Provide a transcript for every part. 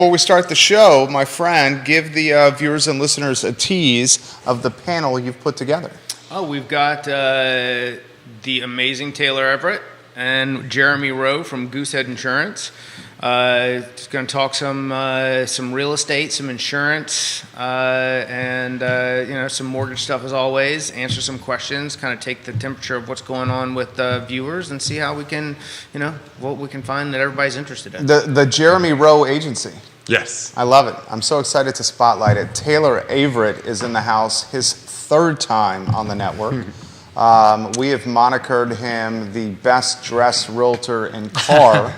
Before we start the show, my friend, give the viewers and listeners a tease of the panel you've put together. Oh, we've got the amazing Taylor Everett and Jeremy Rowe from Goosehead Insurance. Just going to talk some real estate, some insurance, and some mortgage stuff as always. Answer some questions, kind of take the temperature of what's going on with viewers, and see how we can, what we can find that everybody's interested in. The Jeremy Rowe Agency. Yes. I love it. I'm so excited to spotlight it. Taylor Everett is in the house, his third time on the network. We have monikered him the best dressed realtor in Carr.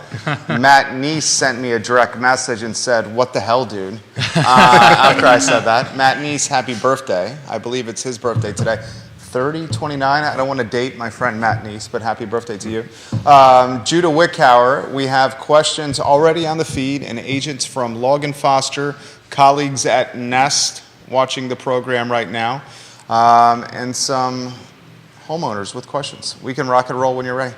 Matt Neese sent me a direct message and said, "What the hell, dude?" After I said that. Matt Neese, happy birthday. I believe it's his birthday today. 30, 29, I don't want to date my friend Matt Neese, but happy birthday to you. Judah Wickower, we have questions already on the feed, and agents from Logan Foster, colleagues at Nest watching the program right now, and some homeowners with questions. We can rock and roll when you're ready.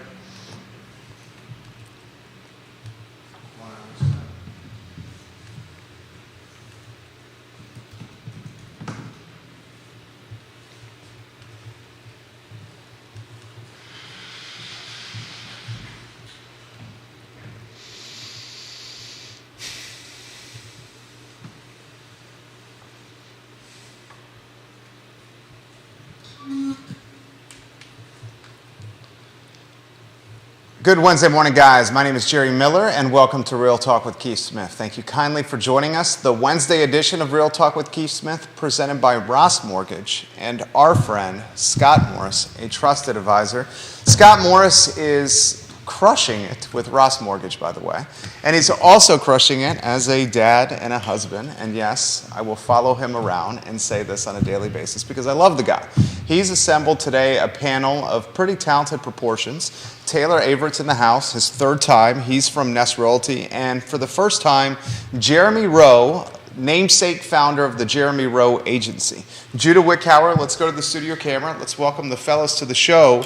Good Wednesday morning, guys. My name is Jerry Miller, and welcome to Real Talk with Keith Smith. Thank you kindly for joining us. The Wednesday edition of Real Talk with Keith Smith, presented by Ross Mortgage and our friend, Scott Morris, a trusted advisor. Scott Morris is crushing it with Ross Mortgage, by the way. And he's also crushing it as a dad and a husband. And yes, I will follow him around and say this on a daily basis because I love the guy. He's assembled today a panel of pretty talented proportions. Taylor Everett's in the house, his third time. He's from Nest Realty. And for the first time, Jeremy Rowe, namesake founder of the Jeremy Rowe Agency. Judah Wickower, let's go to the studio camera. Let's welcome the fellas to the show.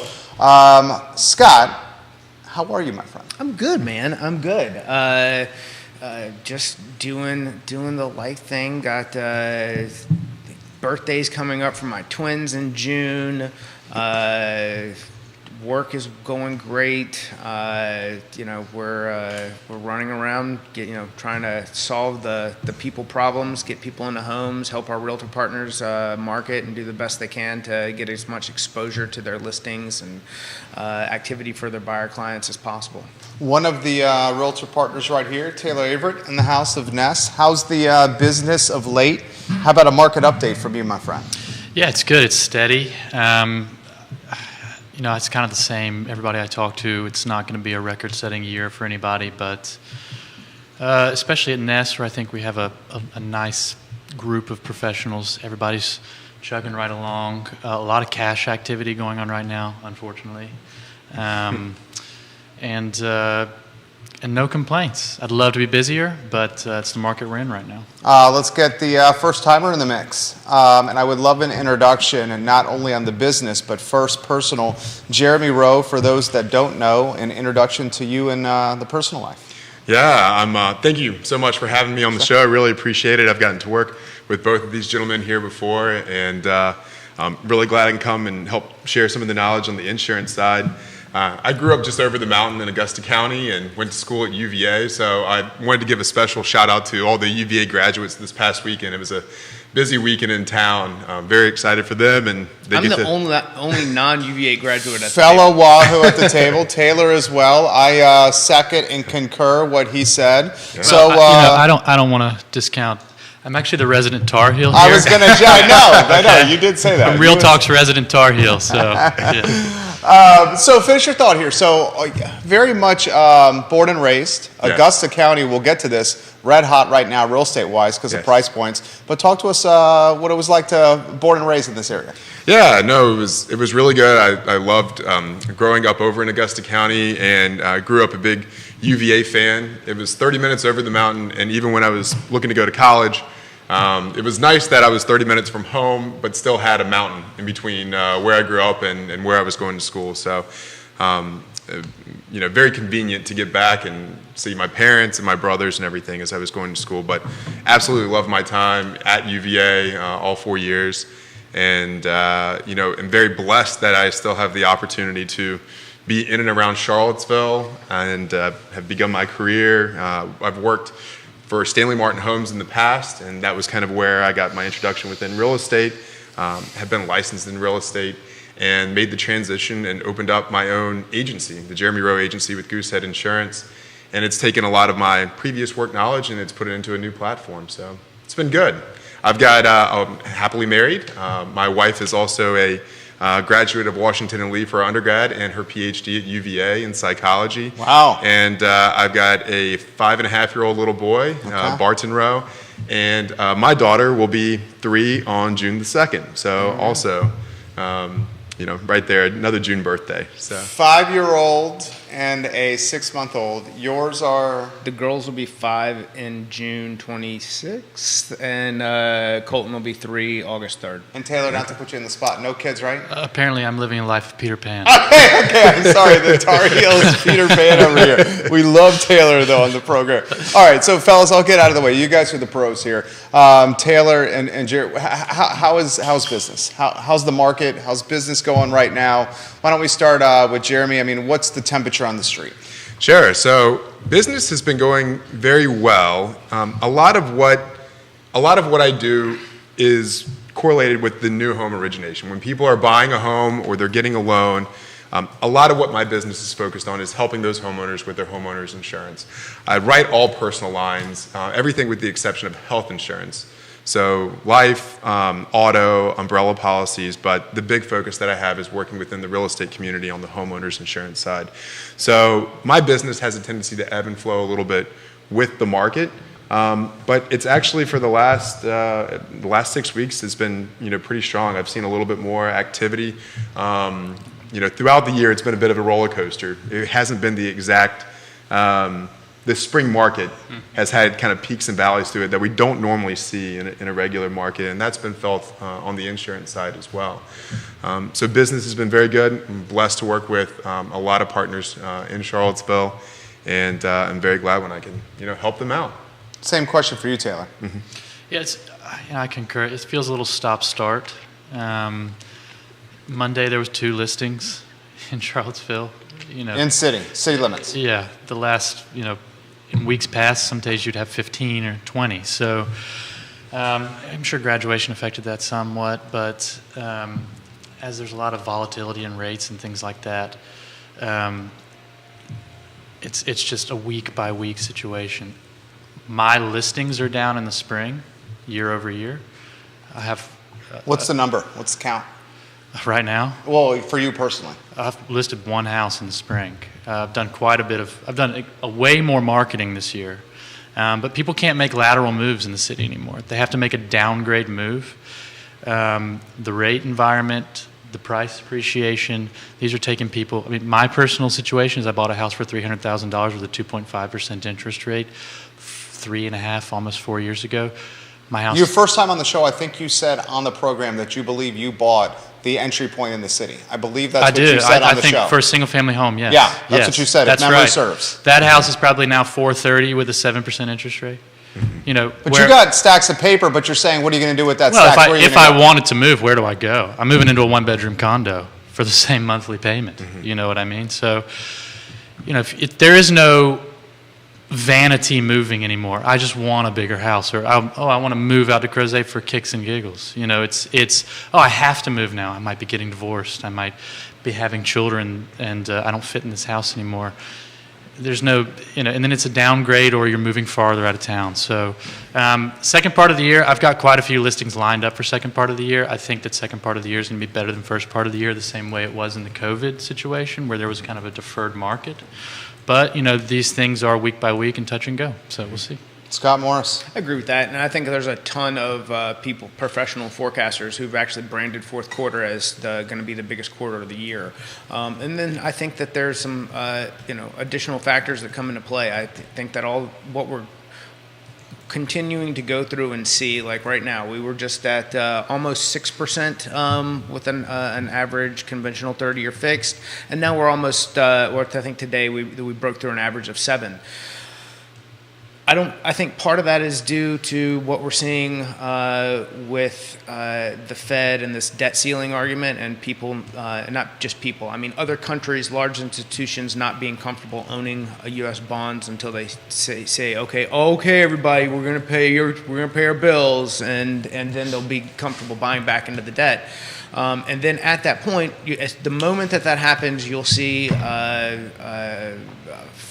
Scott, how are you, my friend? I'm good, man. I'm good. Just doing the life thing. Got birthdays coming up for my twins in June. Work is going great. We're running around, trying to solve the people problems, get people into homes, help our realtor partners market and do the best they can to get as much exposure to their listings and activity for their buyer clients as possible. One of the realtor partners right here, Taylor Everett, in the house of Nest. How's the business of late? How about a market update from you, my friend? Yeah, it's good. It's steady. It's kind of the same. Everybody I talk to, it's not going to be a record-setting year for anybody, but especially at Nest, where I think we have a nice group of professionals. Everybody's chugging right along. A lot of cash activity going on right now, unfortunately, and no complaints. I'd love to be busier, but it's the market we're in right now. Let's get the first-timer in the mix. And I would love an introduction, and not only on the business, but first personal. Jeremy Rowe, for those that don't know, an introduction to you in the personal life. Yeah, thank you so much for having me on the show. I really appreciate it. I've gotten to work with both of these gentlemen here before, and I'm really glad I can come and help share some of the knowledge on the insurance side. I grew up just over the mountain in Augusta County and went to school at UVA, so I wanted to give a special shout out to all the UVA graduates this past weekend. It was a busy weekend in town. I'm very excited for them. And I'm the only non-UVA graduate at the fellow table. Wahoo at the table. Taylor as well. I second and concur what he said. Yeah. So I don't want to discount. I'm actually the resident Tar Heel here. I was going to. I know. You did say that. I'm Real Talk's resident Tar Heel. So. Yeah. So finish your thought here. So very much born and raised. Yeah. Augusta County, we'll get to this, red hot right now real estate-wise because of price points. But talk to us what it was like to born and raised in this area. Yeah, no, it was really good. I loved growing up over in Augusta County, and I grew up a big UVA fan. It was 30 minutes over the mountain, and even when I was looking to go to college, it was nice that I was 30 minutes from home, but still had a mountain in between where I grew up and where I was going to school. So very convenient to get back and see my parents and my brothers and everything as I was going to school. But absolutely loved my time at UVA all 4 years, and am very blessed that I still have the opportunity to be in and around Charlottesville and have begun my career. I've worked for Stanley Martin Homes in the past, and that was kind of where I got my introduction within real estate. Have been licensed in real estate and made the transition and opened up my own agency, the Jeremy Rowe Agency with Goosehead Insurance. And it's taken a lot of my previous work knowledge and it's put it into a new platform. So it's been good. I'm happily married. My wife is also a graduate of Washington and Lee for undergrad and her PhD at UVA in psychology. Wow. And I've got a 5.5-year-old little boy, Barton Rowe, and my daughter will be 3 on June the 2nd. So also, right there, another June birthday. So 5-year-old and a 6-month-old. Yours are? The girls will be 5 in June 26th, and Colton will be 3 August 3rd. And Taylor, not to put you in the spot, no kids, right? Apparently, I'm living a life of Peter Pan. Okay, I'm sorry, the Tar Heels Peter Pan over here. We love Taylor, though, on the program. All right, so fellas, I'll get out of the way. You guys are the pros here. Taylor and Jared, how's business? How's the market? How's business going right now? Why don't we start with Jeremy? I mean, what's the temperature on the street? Sure. So business has been going very well. A lot of what I do is correlated with the new home origination. When people are buying a home or they're getting a loan, a lot of what my business is focused on is helping those homeowners with their homeowners insurance. I write all personal lines, everything with the exception of health insurance. So life, auto, umbrella policies, but the big focus that I have is working within the real estate community on the homeowners insurance side. So my business has a tendency to ebb and flow a little bit with the market, but it's actually for the last 6 weeks has been pretty strong. I've seen a little bit more activity. Throughout the year, it's been a bit of a roller coaster. It hasn't been the exact. The spring market has had kind of peaks and valleys to it that we don't normally see in a regular market, and that's been felt on the insurance side as well. So business has been very good. I'm blessed to work with a lot of partners in Charlottesville, and I'm very glad when I can help them out. Same question for you, Taylor. Mm-hmm. Yeah, I concur. It feels a little stop-start. Monday there was 2 listings in Charlottesville. In city limits. Yeah, the last in weeks past, some days you'd have 15 or 20. So I'm sure graduation affected that somewhat, but as there's a lot of volatility in rates and things like that, it's just a week-by-week situation. My listings are down in the spring, year over year. I have... What's the number? What's the count? Right now? Well, for you personally. I've listed 1 house in the spring. I've done I've done a way more marketing this year. But people can't make lateral moves in the city anymore. They have to make a downgrade move. The rate environment, the price appreciation, these are taking people. I mean, my personal situation is I bought a house for $300,000 with a 2.5% interest rate 3.5, almost 4 years ago. My house. Your first time on the show, I think you said on the program that you believe you bought the entry point in the city. I believe that's what you said on the show. I think for a single-family home, yes. Yeah, that's what you said, if memory serves. That house is probably now $430 with a 7% interest rate. But you got stacks of paper, but you're saying, what are you going to do with that stack? If I wanted to move, where do I go? I'm moving into a 1-bedroom condo for the same monthly payment. Mm-hmm. You know what I mean? So, if there is no vanity moving anymore. I just want a bigger house, or I want to move out to Crozet for kicks and giggles. I have to move now. I might be getting divorced. I might be having children, and I don't fit in this house anymore. There's no, and then it's a downgrade, or you're moving farther out of town. So, second part of the year, I've got quite a few listings lined up for second part of the year. I think that second part of the year is going to be better than first part of the year, the same way it was in the COVID situation, where there was kind of a deferred market. But, these things are week by week and touch and go. So we'll see. Scott Morris. I agree with that. And I think there's a ton of people, professional forecasters, who've actually branded fourth quarter as going to be the biggest quarter of the year. And then I think that there's some, additional factors that come into play. I think that all what we're continuing to go through and see, like right now, we were just at almost 6% with an average conventional 30-year fixed, and now we're almost, I think today we broke through an average of 7. I think part of that is due to what we're seeing with the Fed and this debt ceiling argument, and people, not just people, I mean other countries, large institutions not being comfortable owning U.S. bonds until they say okay, everybody, we're going to pay our bills, and then they'll be comfortable buying back into the debt. And then at that point, the moment that happens, you'll see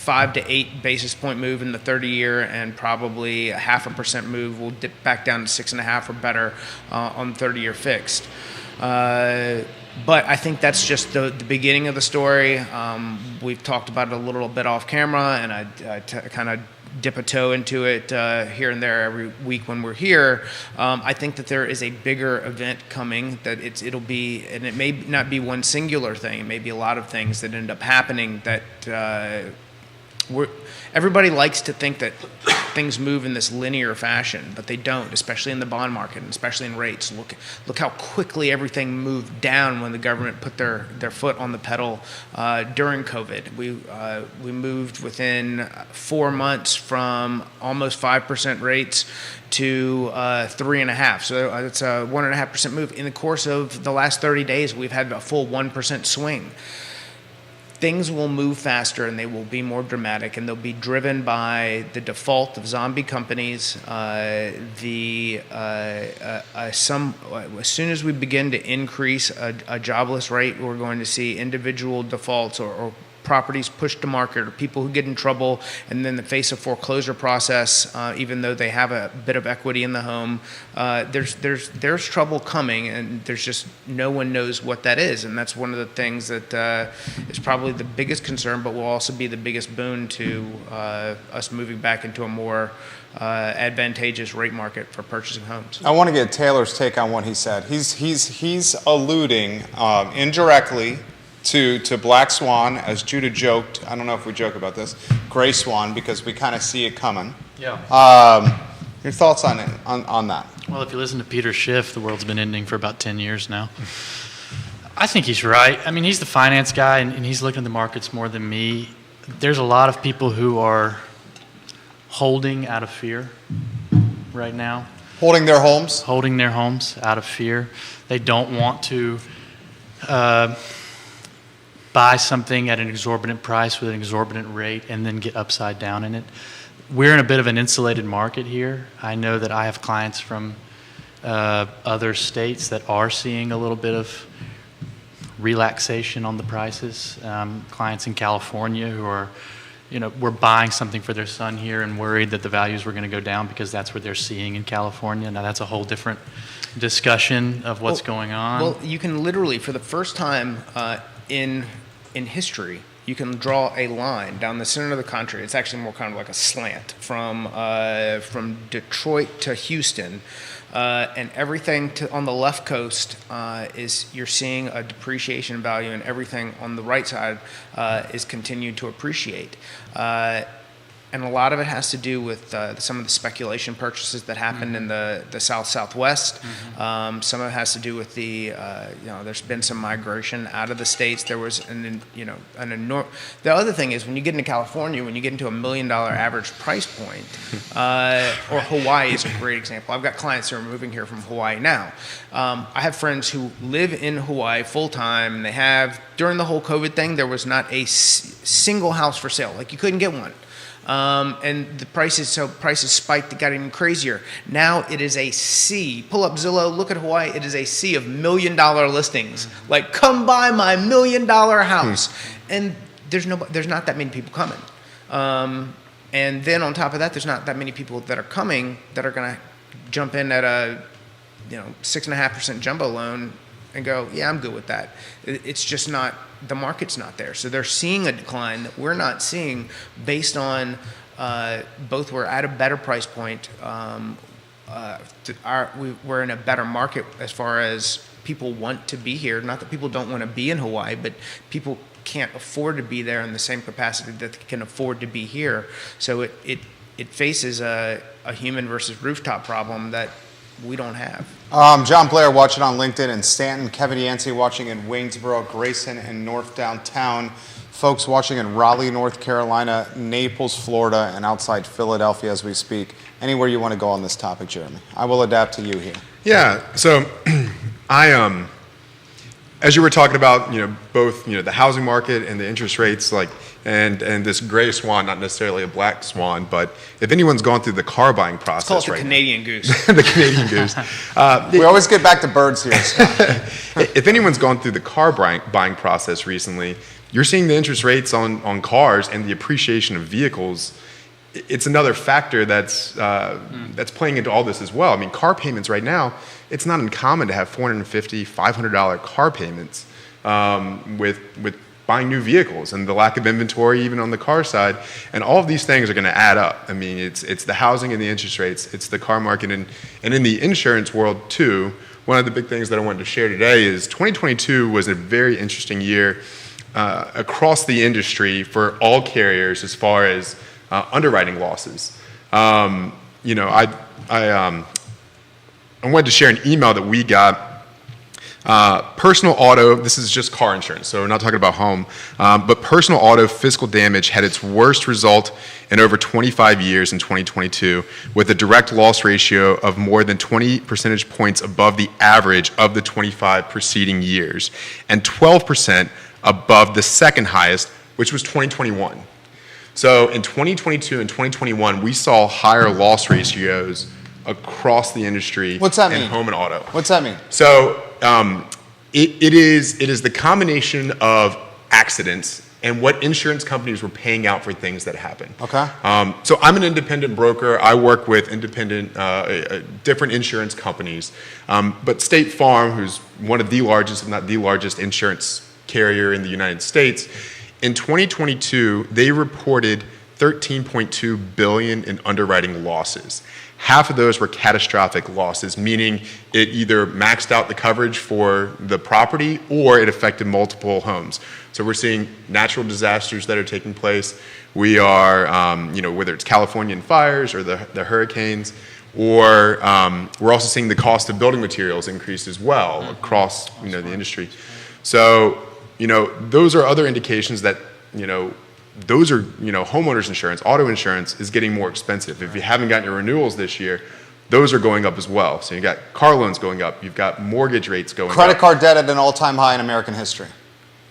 5 to 8 basis point move in the 30-year, and probably a 0.5% move will dip back down to 6.5 or better on the 30-year fixed. But I think that's just the beginning of the story. We've talked about it a little bit off camera, and I kind of dip a toe into it here and there every week when we're here. I think that there is a bigger event coming, that it'll be, and it may not be one singular thing, it may be a lot of things that end up happening that everybody likes to think that things move in this linear fashion, but they don't, especially in the bond market and especially in rates. Look how quickly everything moved down when the government put their foot on the pedal during COVID. We moved within 4 months from almost 5% rates to 3.5%. So it's a 1.5% move. In the course of the last 30 days, we've had a full 1% swing. Things will move faster, and they will be more dramatic, and they'll be driven by the default of zombie companies. As soon as we begin to increase a jobless rate, we're going to see individual defaults or properties pushed to market, or people who get in trouble and then face a foreclosure process, even though they have a bit of equity in the home. There's trouble coming, and there's just no one knows what that is, and that's one of the things that is probably the biggest concern, but will also be the biggest boon to us moving back into a more advantageous rate market for purchasing homes. I want to get Taylor's take on what he said. He's alluding indirectly to Black Swan, as Judah joked. I don't know if we joke about this. Gray Swan, because we kind of see it coming. Yeah. Your thoughts on it, on that? Well, if you listen to Peter Schiff, the world's been ending for about 10 years now. I think he's right. I mean, he's the finance guy, and he's looking at the markets more than me. There's a lot of people who are holding out of fear right now. Holding their homes? Holding their homes out of fear. They don't want to buy something at an exorbitant price with an exorbitant rate and then get upside down in it. We're in a bit of an insulated market here. I know that I have clients from other states that are seeing a little bit of relaxation on the prices. Clients in California who are, we're buying something for their son here and worried that the values were going to go down because that's what they're seeing in California. Now that's a whole different discussion of what's going on. Well, you can literally, for the first time in history, you can draw a line down the center of the country. It's actually more kind of like a slant from Detroit to Houston, and everything on the left coast is, you're seeing a depreciation value, and everything on the right side is continuing to appreciate. And a lot of it has to do with some of the speculation purchases that happened in the Southwest. Some of it has to do with there's been some migration out of the states. There was the other thing is, when you get into California, when you get into $1 million average price point, or Hawaii is a great example. I've got clients who are moving here from Hawaii now. I have friends who live in Hawaii full time, and they have, during the whole COVID thing, there was not a single house for sale. Like, you couldn't get one. And the prices spiked, it got even crazier. Now it is a sea. Pull up Zillow, look at Hawaii, it is a sea of $1 million listings. Like, come buy my $1 million house. And there's not that many people coming. And then on top of that, there's not that many people that are coming that are going to jump in at a 6.5% jumbo loan and go, yeah, I'm good with that. It's just not, the market's not there. So they're seeing a decline that we're not seeing, based on both we're at a better price point. We're in a better market as far as people want to be here. Not that people don't want to be in Hawaii, but people can't afford to be there in the same capacity that they can afford to be here. So it faces a human versus rooftop problem that we don't have. John Blair watching on LinkedIn in Stanton, Kevin Yancey watching in Waynesboro, Grayson and North Downtown, folks watching in Raleigh, North Carolina, Naples, Florida, and outside Philadelphia as we speak. Anywhere you want to go on this topic, Jeremy. I will adapt to you here. Yeah. So, as you were talking about, both, the housing market and the interest rates, and this gray swan, not necessarily a black swan, but if anyone's gone through the car buying process It's called right the Canadian goose. the Canadian goose. We always get back to birds here, Scott. If anyone's gone through the car buying process recently, you're seeing the interest rates on cars and the appreciation of vehicles. It's another factor that's playing into all this as well. I mean, car payments right now, it's not uncommon to have $450, $500 car payments with buying new vehicles and the lack of inventory even on the car side. And all of these things are going to add up. I mean, it's the housing and the interest rates, it's the car market, and in the insurance world too. One of the big things that I wanted to share today is 2022 was a very interesting year across the industry for all carriers as far as underwriting losses. I wanted to share an email that we got. Personal auto, this is just car insurance, so we're not talking about home, but personal auto physical damage had its worst result in over 25 years in 2022, with a direct loss ratio of more than 20 percentage points above the average of the 25 preceding years, and 12% above the second highest, which was 2021. So in 2022 and 2021, we saw higher loss ratios across the industry. What's that mean? In home and auto. What's that mean? So it is the combination of accidents and what insurance companies were paying out for things that happen. Okay. So I'm an independent broker. I work with independent, different insurance companies. But State Farm, who's one of the largest, if not the largest insurance carrier in the United States, in 2022, they reported $13.2 billion in underwriting losses. Half of those were catastrophic losses, meaning it either maxed out the coverage for the property or it affected multiple homes. So we're seeing natural disasters that are taking place. We are, whether it's Californian fires or the hurricanes, or we're also seeing the cost of building materials increase as well across, the industry. So, those are other indications that, those are, homeowners insurance, auto insurance is getting more expensive. If you haven't gotten your renewals this year, those are going up as well. So you've got car loans going up, you've got mortgage rates going up. Credit card debt at an all-time high in American history.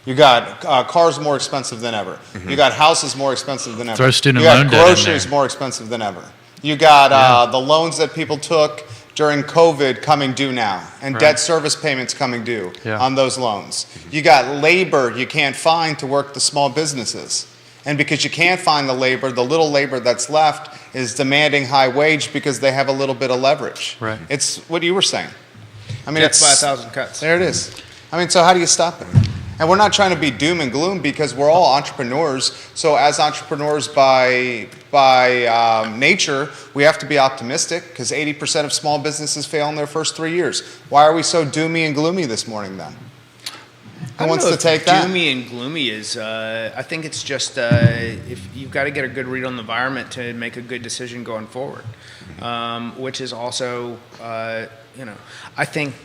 You got cars more expensive than ever. Mm-hmm. You got houses more expensive than ever. Throw student you loan got debt in groceries there. more expensive than ever. You got the loans that people took during COVID coming due now, and Right. debt service payments coming due on those loans. You got labor you can't find to work the small businesses. And because you can't find the little labor that's left is demanding high wage because they have a little bit of leverage. Right. It's what you were saying. I mean, Death by it's 1,000 cuts. there it is. I mean, so how do you stop it? And we're not trying to be doom and gloom because we're all entrepreneurs. So as entrepreneurs by nature, we have to be optimistic because 80% of small businesses fail in their first 3 years. Why are we so doomy and gloomy this morning then? Who wants to take that? Doomy and gloomy is, I think it's just if you've got to get a good read on the environment to make a good decision going forward, which is also, I think,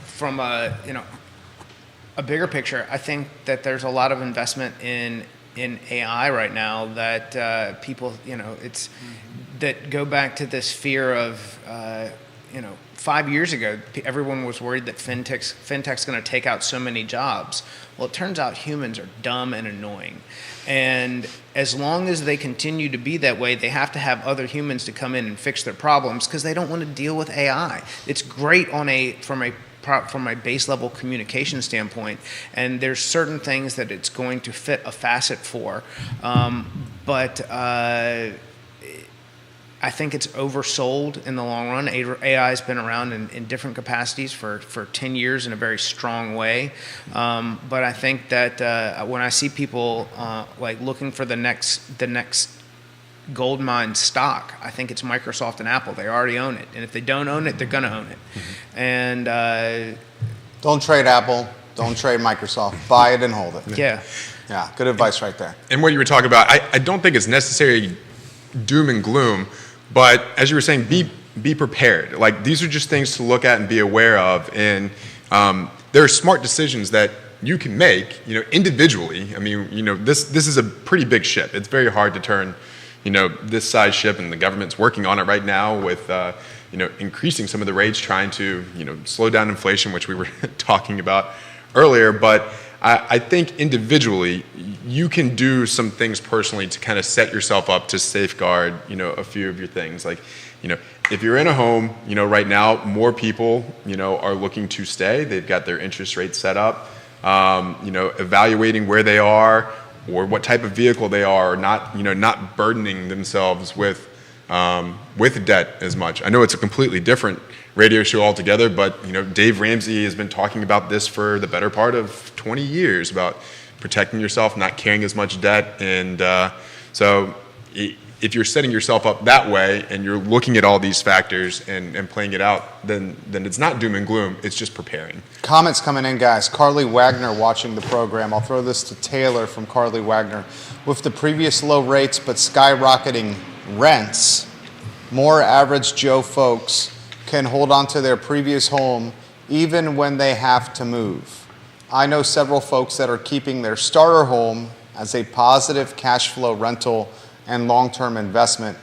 from a bigger picture, I think that there's a lot of investment in AI right now that people, it's that go back to this fear of, 5 years ago, everyone was worried that fintech's going to take out so many jobs. Well, it turns out humans are dumb and annoying. And as long as they continue to be that way, they have to have other humans to come in and fix their problems because they don't want to deal with AI. It's great from a base level communication standpoint, and there's certain things that it's going to fit a facet for, but I think it's oversold in the long run. AI has been around in different capacities for 10 years in a very strong way. But I think that when I see people looking for the next gold mine stock, I think it's Microsoft and Apple. They already own it. And if they don't own it, they're going to own it. Mm-hmm. And don't trade Apple. Don't trade Microsoft. Buy it and hold it. Yeah. Yeah, good advice right there. And what you were talking about, I don't think it's necessarily doom and gloom, but as you were saying, be prepared. Like, these are just things to look at and be aware of, and there are smart decisions that you can make, individually. I mean, this is a pretty big ship. It's very hard to turn, this size ship, and the government's working on it right now with, increasing some of the rates, trying to, slow down inflation, which we were talking about earlier. But I think individually, you can do some things personally to kind of set yourself up to safeguard, a few of your things. Like, if you're in a home, right now, more people, are looking to stay. They've got their interest rates set up, evaluating where they are or what type of vehicle they are, or not burdening themselves with debt as much. I know it's a completely different radio show altogether, but Dave Ramsey has been talking about this for the better part of 20 years, about protecting yourself, not carrying as much debt. And so if you're setting yourself up that way and you're looking at all these factors and playing it out, then it's not doom and gloom, it's just preparing. Comments coming in, guys. Carly Wagner watching the program. I'll throw this to Taylor from Carly Wagner. With the previous low rates but skyrocketing rents, more average Joe folks can hold on to their previous home even when they have to move. I know several folks that are keeping their starter home as a positive cash flow rental and long-term investment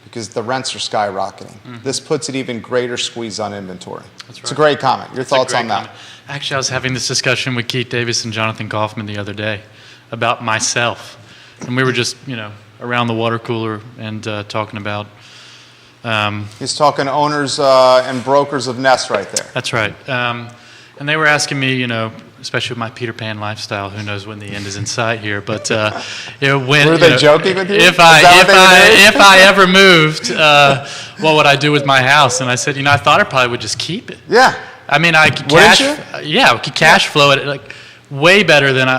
because the rents are skyrocketing. Mm-hmm. This puts an even greater squeeze on inventory. That's right. It's a great comment. Your thoughts on that? Actually, I was having this discussion with Keith Davis and Jonathan Kaufman the other day about myself. And we were just, around the water cooler and talking about... He's talking owners and brokers of Nest right there. That's right. And they were asking me, especially with my Peter Pan lifestyle, who knows when the end is in sight here, but when were they joking with you? If I ever moved, what would I do with my house? And I said, I thought I probably would just keep it. Yeah. I mean, I could cash flow it like way better than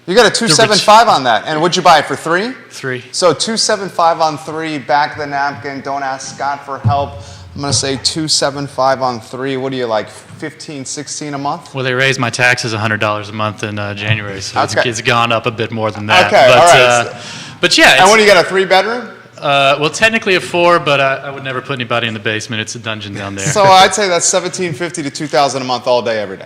you got a 275 on that, and would you buy it for 3? 3. So 275 on 3. Back the napkin. Don't ask Scott for help. I'm going to say 275 on 3. What do you like? 15, 16 a month? Well, they raised my taxes $100 a month in January, so it's gone up a bit more than that. Okay, all right. But yeah. And what do you got? A 3-bedroom? Well, technically a 4, but I would never put anybody in the basement. It's a dungeon down there. So I'd say that's $1,750 to $2,000 a month all day, every day.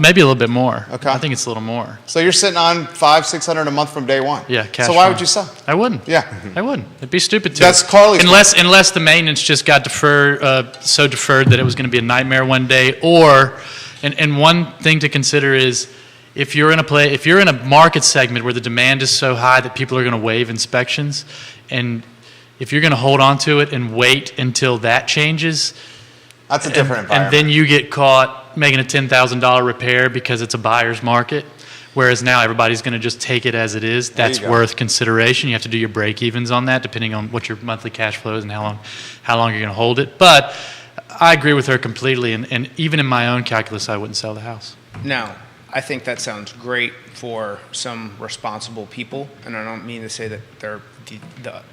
Maybe a little bit more. Okay. I think it's a little more. So you're sitting on $500-600 a month from day one. Yeah, cash. So why would you sell? I wouldn't. Yeah. I wouldn't. It'd be stupid to. That's Carly's unless the maintenance just got so deferred that it was going to be a nightmare one day. And one thing to consider is, if you're in a market segment where the demand is so high that people are going to waive inspections, and if you're going to hold on to it and wait until that changes, that's a different environment. And then you get caught making a $10,000 repair because it's a buyer's market, whereas now everybody's going to just take it as it is. That's worth consideration. You have to do your break-evens on that, depending on what your monthly cash flow is and how long you're going to hold it. But I agree with her completely, and even in my own calculus, I wouldn't sell the house. Now, I think that sounds great for some responsible people, and I don't mean to say that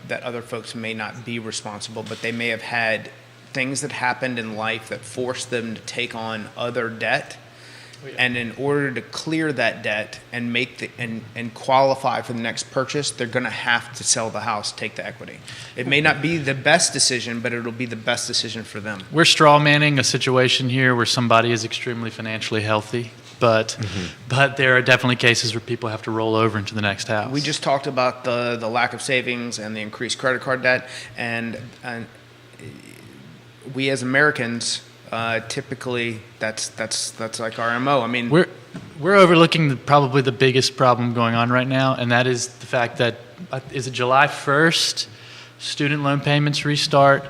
that other folks may not be responsible, but they may have had things that happened in life that forced them to take on other debt, and in order to clear that debt and and qualify for the next purchase, they're going to have to sell the house, take the equity. It may not be the best decision, but it'll be the best decision for them. We're straw manning a situation here where somebody is extremely financially healthy. But there are definitely cases where people have to roll over into the next house. We just talked about the lack of savings and the increased credit card debt, and we as Americans typically that's like our MO. I mean, we're overlooking probably the biggest problem going on right now, and that is the fact that is it July 1st, student loan payments restart.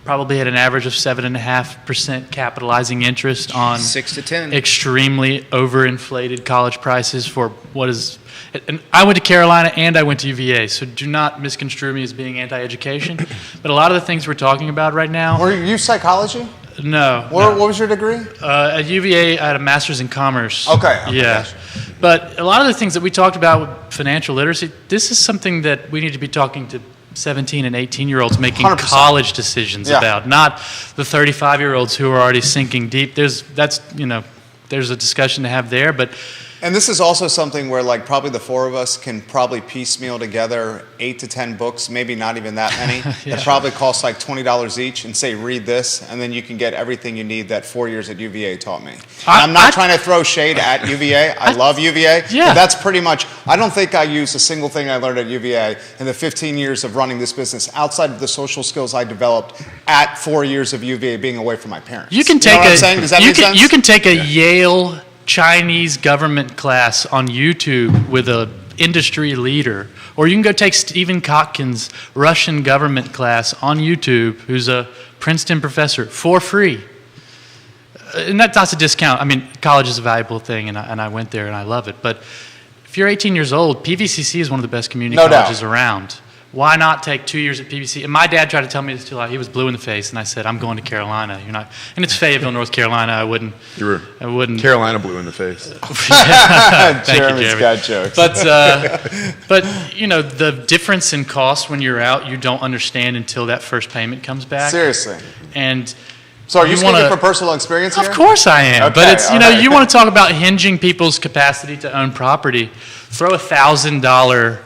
Probably at an average of 7.5% capitalizing interest on 6 to 10 extremely overinflated college prices for what is. And I went to Carolina and I went to UVA, so do not misconstrue me as being anti-education. But a lot of the things we're talking about right now. Were you psychology? No. What was your degree? At UVA, I had a master's in commerce. Okay. Yeah. Gotcha. But a lot of the things that we talked about with financial literacy, this is something that we need to be talking to 17 and 18-year-olds making 100%. College decisions about, not the 35-year-olds who are already sinking deep. There's a discussion to have there, but And this is also something where, like, probably the four of us can probably piecemeal together 8 to 10 books, maybe not even that many, that probably cost like $20 each, and say, read this, and then you can get everything you need that 4 years at UVA taught me. I'm not trying to throw shade at UVA. I love UVA. Yeah. But that's pretty much, I don't think I used a single thing I learned at UVA in the 15 years of running this business outside of the social skills I developed at 4 years of UVA being away from my parents. You can know what I'm saying? Does that make sense? You can take a Yale Chinese government class on YouTube with a industry leader, or you can go take Stephen Kotkin's Russian government class on YouTube, who's a Princeton professor, for free. And that's a discount. I mean, college is a valuable thing, and I went there and I love it. But if you're 18 years old, PVCC is one of the best community colleges around. Why not take 2 years at PVC? And my dad tried to tell me this too. He was blue in the face, and I said, "I'm going to Carolina." You're not, and it's Fayetteville, North Carolina. I wouldn't. Carolina blue in the face. Thank Jeremy's you, Jeremy. got jokes. But you know, the difference in cost when you're out, you don't understand until that first payment comes back. Seriously. And So are you speaking from personal experience here? of course I am. Okay, But it's, you know, all right. you want to talk about hinging people's capacity to own property. Throw $1,000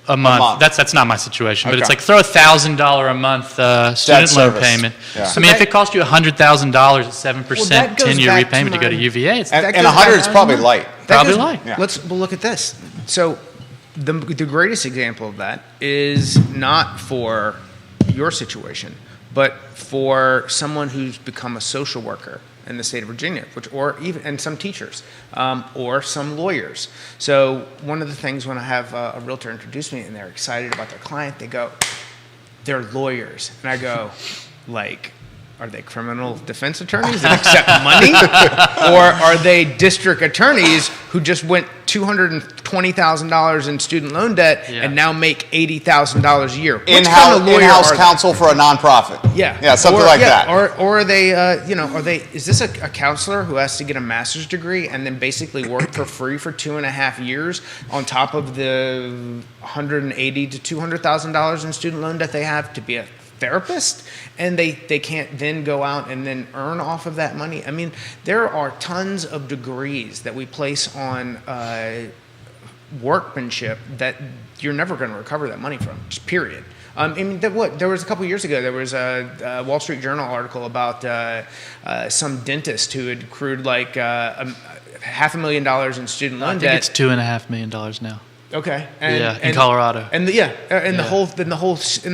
a month. That's not my situation, but it's Okay. like throw $1,000 a month student loan service. payment. Yeah. I mean, if it costs you $100,000 at 7% that goes 10-year back to repayment to go to my- UVA, it's And, That and goes 100 back is to probably my- light. probably light. Yeah. Well, look at this. So the greatest example of that is not for your situation, but for someone who's become a social worker in the state of Virginia, and some teachers, or some lawyers. So one of the things when I have a realtor introduce me and they're excited about their client, they go, "They're lawyers," and I go, like, are they criminal defense attorneys that accept money? Or are they district attorneys who just went $220,000 in student loan debt and now make $80,000 a year? Which kind of lawyer In-house are they? counsel for a nonprofit. Yeah. Yeah, something like that. Or are they, is this a counselor who has to get a master's degree and then basically work for free for 2.5 years on top of the $180,000 to $200,000 in student loan debt they have to be a therapist, and they can't then go out and then earn off of that money? I mean, there are tons of degrees that we place on workmanship that you're never going to recover that money from, just period. I mean, there was a couple years ago, there was a Wall Street Journal article about some dentist who had accrued like $500,000 in student loan I debt. think it's $2.5 million now. Okay. In Colorado. And the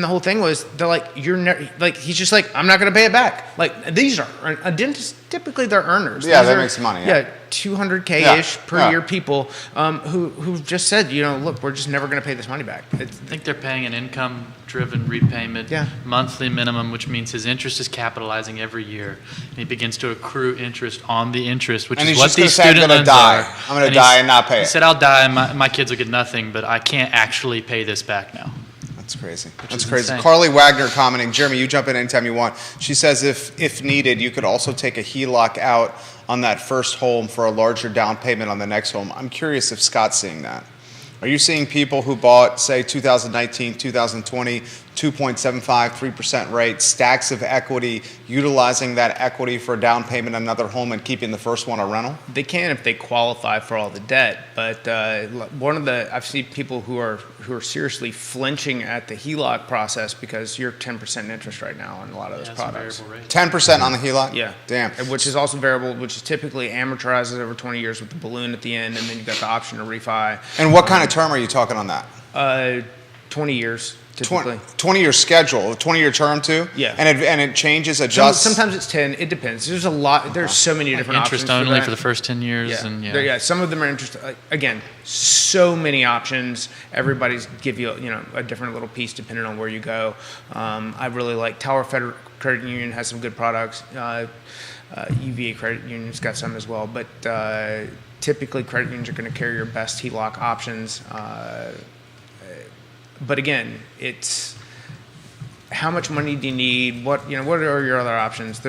whole thing was they're like, he's just like, I'm not going to pay it back. Like, these are a dentist, typically they're earners. Yeah, These they are, make some money, yeah. 200K-ish per Yeah. year people who just said, look, we're just never going to pay this money back. I think they're paying an income-driven repayment, monthly minimum, which means his interest is capitalizing every year, and he begins to accrue interest on the interest, which And is he's what just gonna these say, "I'm student gonna loans die. are." I'm gonna die and not pay He it. said, "I'll die, and my kids will get nothing, but I can't actually pay this back now." That's crazy. That's is crazy. insane. Carly Wagner commenting, Jeremy, you jump in anytime you want. She says if needed, you could also take a HELOC out on that first home for a larger down payment on the next home. I'm curious if Scott's seeing that. Are you seeing people who bought, say, 2019, 2020, 2.75, 3% rate, stacks of equity, utilizing that equity for a down payment on another home and keeping the first one a rental? They can if they qualify for all the debt, but I've seen people who are seriously flinching at the HELOC process because you're 10% interest right now on a lot of those That's a products. variable rate. 10% on the HELOC? Yeah. Damn. And which is also variable, which is typically amortizes over 20 years with the balloon at the end, and then you've got the option to refi. And what kind of term are you talking on that? 20 years, typically. 20-year schedule, 20-year term too? Yeah. And it changes, adjusts? Sometimes it's 10. It depends. There's a lot. There's so many different Interest options only that. for the first 10 years. Yeah. Some of them are interest. Again, so many options. Everybody's give you a different little piece depending on where you go. I really like Tower Federal Credit Union has some good products. UVA Credit Union's got some as well, but typically credit unions are going to carry your best HELOC options. But again, it's how much money do you need? What are your other options?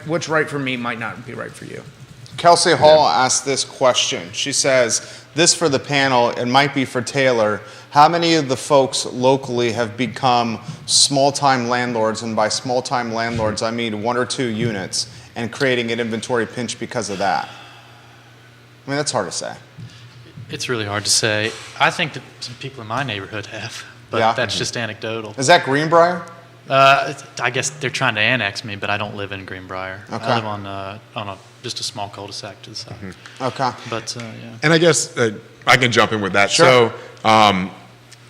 What's right for me might not be right for you. Kelsey Hall asked this question. She says, this for the panel, it might be for Taylor. How many of the folks locally have become small-time landlords? And by small-time landlords, I mean 1 or 2 units and creating an inventory pinch because of that. I mean, that's hard to say. It's really hard to say. I think that some people in my neighborhood have, but Yeah. that's just anecdotal. Is that Greenbrier? I guess they're trying to annex me, but I don't live in Greenbrier. Okay. I live on just a small cul-de-sac to the side. Okay. But yeah. And I guess I can jump in with that. Sure. So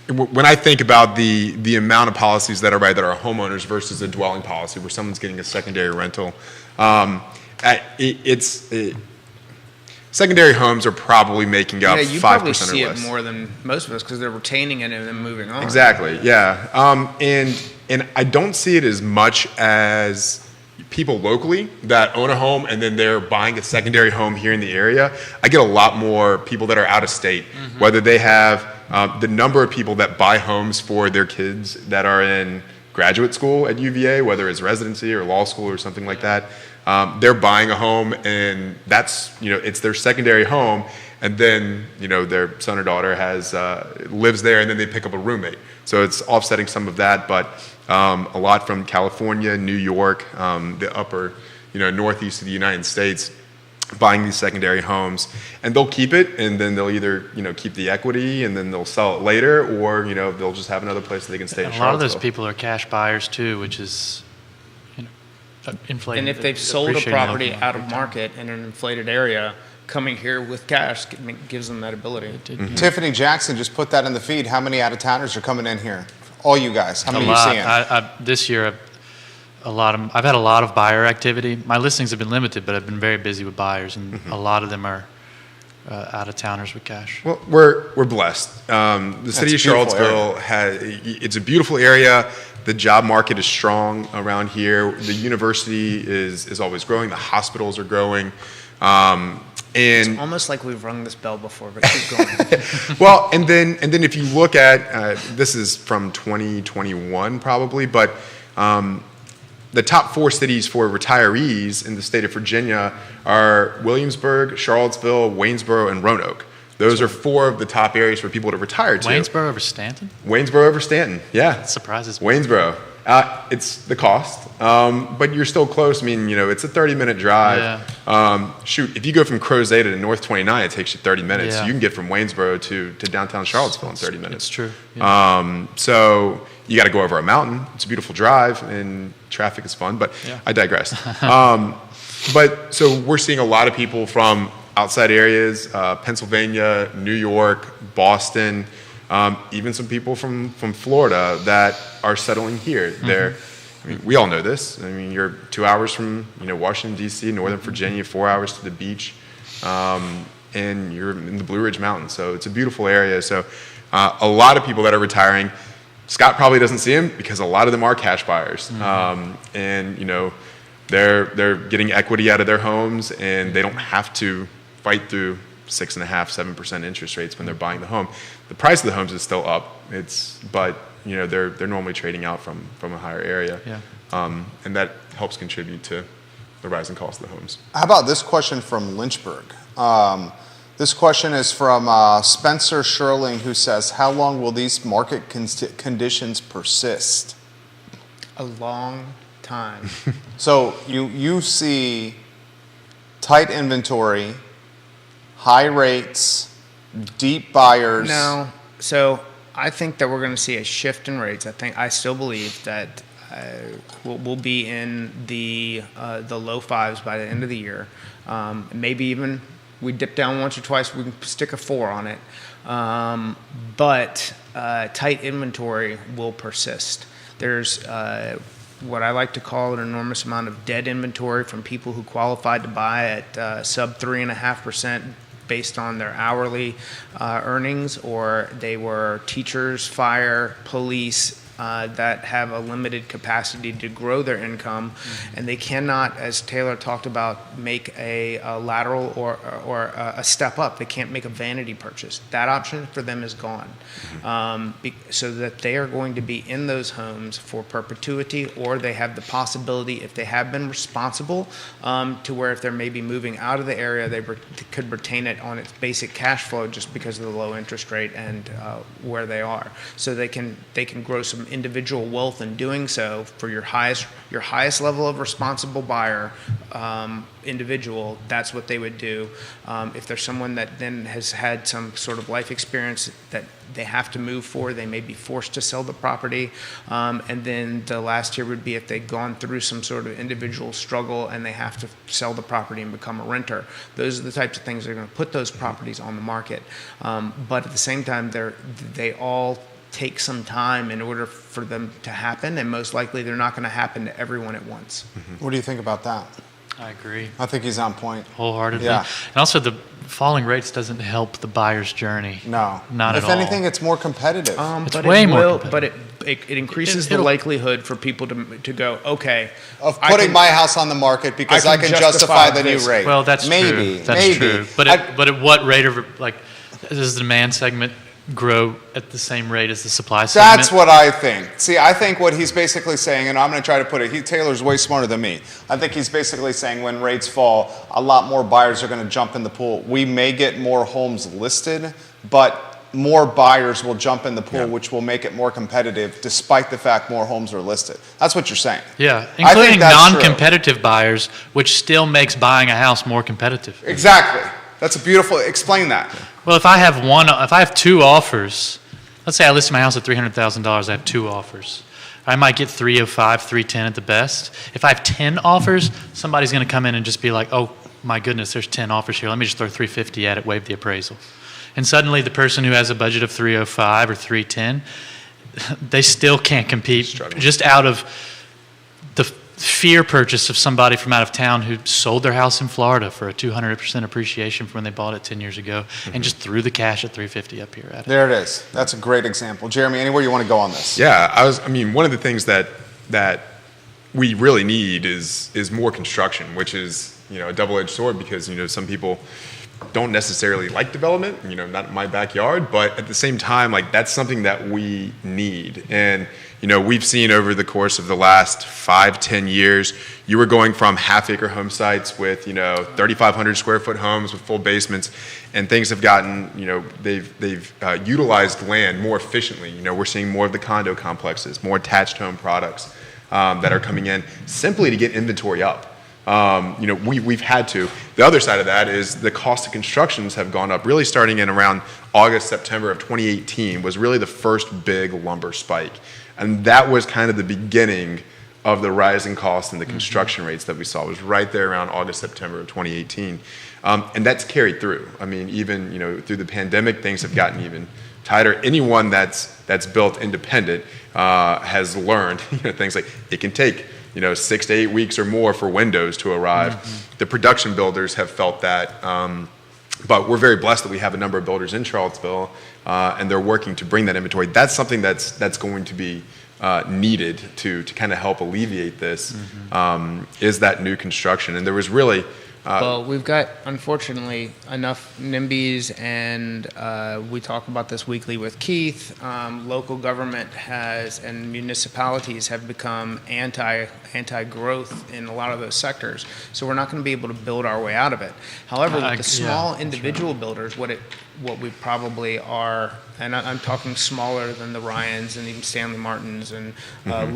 when I think about the amount of policies that are homeowners versus a dwelling policy where someone's getting a secondary rental, secondary homes are probably making up 5% you probably or see less. it more than most of us because they're retaining it and then moving on. Exactly. Yeah. And I don't see it as much as people locally that own a home and then they're buying a secondary home here in the area. I get a lot more people that are out of state, whether they have the number of people that buy homes for their kids that are in graduate school at UVA, whether it's residency or law school or something like that. They're buying a home and that's, it's their secondary home. And then, their son or daughter lives there and then they pick up a roommate. So it's offsetting some of that, but a lot from California, New York, the upper, northeast of the United States, buying these secondary homes, and they'll keep it, and then they'll either keep the equity, and then they'll sell it later, or they'll just have another place that they can stay in. A lot of those people are cash buyers too, which is inflating. And if they've sold a property out of market in an inflated area, coming here with cash gives them that ability. Tiffany Jackson just put that in the feed. How many out-of-towners are coming in here? All you guys. How many are you seeing? This year, I've had a lot of buyer activity. My listings have been limited, but I've been very busy with buyers, and a lot of them are out-of-towners with cash. Well, we're blessed. The city of Charlottesville it's a beautiful area. The job market is strong around here. The university is always growing. The hospitals are growing. It's almost like we've rung this bell before, but keep going. Well, and then if you look at this is from 2021 probably, but the top 4 cities for retirees in the state of Virginia are Williamsburg, Charlottesville, Waynesboro, and Roanoke. Those are 4 of the top areas for people to retire to. Waynesboro over Stanton? Waynesboro over Stanton, yeah. That surprises me. Waynesboro. It's the cost, but you're still close. I mean, it's a 30-minute drive. Yeah. If you go from Crozeta to North 29, it takes you 30 minutes. Yeah. You can get from Waynesboro to downtown Charlottesville in 30 minutes. It's true. Yeah. So you got to go over a mountain. It's a beautiful drive, and traffic is fun, but Yeah. I digress. But so we're seeing a lot of people from outside areas, Pennsylvania, New York, Boston, even some people from Florida that are settling here. I mean, we all know this. I mean, you're 2 hours from Washington, D.C., Northern Virginia, 4 hours to the beach, and you're in the Blue Ridge Mountains. So it's a beautiful area. So a lot of people that are retiring, Scott probably doesn't see them because a lot of them are cash buyers. And, they're getting equity out of their homes, and they don't have to fight through 6.5%, 7% interest rates when they're buying the home. The price of the homes is still up. But they're normally trading out from a higher area. Yeah. And that helps contribute to the rising cost of the homes. How about this question from Lynchburg? This question is from Spencer Sherling, who says, how long will these market conditions persist? A long time. So you see tight inventory, high rates, deep buyers. No. So I think that we're going to see a shift in rates. I still believe that we'll be in the low 5s by the end of the year. Maybe even we dip down once or twice, we can stick a 4 on it. But tight inventory will persist. There's what I like to call an enormous amount of dead inventory from people who qualified to buy at sub 3.5% based on their hourly earnings, or they were teachers, fire, police, that have a limited capacity to grow their income, and they cannot, as Taylor talked about, make a lateral or a step up. They can't make a vanity purchase. That option for them is gone, so that they are going to be in those homes for perpetuity, or they have the possibility, if they have been responsible, to where if they're maybe moving out of the area, they could retain it on its basic cash flow just because of the low interest rate and where they are. So they can grow some individual wealth in doing so for your highest level of responsible buyer individual, that's what they would do. If there's someone that then has had some sort of life experience that they have to move for, they may be forced to sell the property. And then the last tier would be if they've gone through some sort of individual struggle and they have to sell the property and become a renter. Those are the types of things that are going to put those properties on the market. But at the same time, they all take some time in order for them to happen, and most likely they're not going to happen to everyone at once. What do you think about that? I agree. I think he's on point. Wholeheartedly. Yeah. And also, the falling rates doesn't help the buyer's journey. No. Not if at all. anything, it's more competitive. It's But way it more will, competitive. but it increases the It'll- likelihood for people to go, okay, of I putting can- my house on the market because I I can can justify justify the new this. rate. Well, that's maybe, true. That's maybe. true. But at what rate of, like, does the demand segment grow at the same rate as the supply segment? That's what I think. See, I think what he's basically saying, and I'm going to try to put it, Taylor's way smarter than me. I think he's basically saying when rates fall, a lot more buyers are going to jump in the pool. We may get more homes listed, but more buyers will jump in the pool, which will make it more competitive, despite the fact more homes are listed. That's what you're saying. Yeah, I think including that's true. non-competitive buyers, which still makes buying a house more competitive. Exactly. That's a beautiful. Explain that. Well, if I have two offers, let's say I list my house at $300,000, I have two offers. I might get 305, 310 at the best. If I have 10 offers, somebody's going to come in and just be like, oh my goodness, there's 10 offers here. Let me just throw 350 at it, waive the appraisal. And suddenly the person who has a budget of 305 or 310, they still can't compete just out of the fear purchase of somebody from out of town who sold their house in Florida for a 200% appreciation from when they bought it 10 years ago and just threw the cash at 350 up here at it. There it is. That's a great example. Jeremy, anywhere you want to go on this? Yeah, one of the things that we really need is more construction, which is, a double-edged sword because, some people don't necessarily like development, not in my backyard, but at the same time, like that's something that we need. And, we've seen over the course of the last 5-10 years, you were going from half-acre home sites with, 3,500 square foot homes with full basements, and things have gotten, they've utilized land more efficiently. We're seeing more of the condo complexes, more attached home products that are coming in simply to get inventory up. We've had to. The other side of that is the cost of constructions have gone up, really starting in around August, September of 2018 was really the first big lumber spike. And that was kind of the beginning of the rising costs and the construction rates that we saw. It was right there around August, September of 2018. And that's carried through. Even, through the pandemic, things have gotten even tighter. Anyone that's built independent has learned, things like it can take 6 to 8 weeks or more for windows to arrive. The production builders have felt that, but we're very blessed that we have a number of builders in Charlottesville, and they're working to bring that inventory. That's something that's going to be needed to kind of help alleviate this, is that new construction. And there was really... well, we've got, unfortunately, enough NIMBYs, and we talk about this weekly with Keith. Local government and municipalities have become anti-growth in a lot of those sectors. So we're not going to be able to build our way out of it. However, with the small individual builders, what we probably are, and I'm talking smaller than the Ryans and even Stanley Martins, and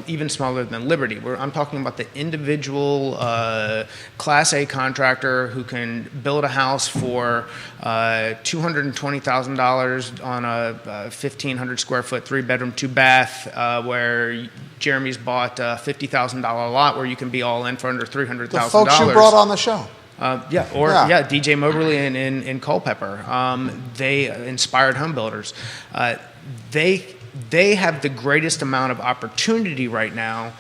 even smaller than Liberty. I'm talking about the individual Class A contractor who can build a house for $220,000 on a 1,500 square foot, 3-bedroom, 2-bath, where Jeremy's bought a $50,000 lot where you can be all in for under $300,000. The folks you brought on the show. DJ Moberly in Culpeper. They inspired home builders. They have the greatest amount of opportunity right now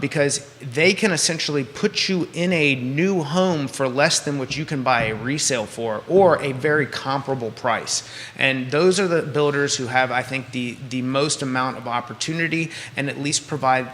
because they can essentially put you in a new home for less than what you can buy a resale for, or a very comparable price. And those are the builders who have, I think, the most amount of opportunity, and at least provide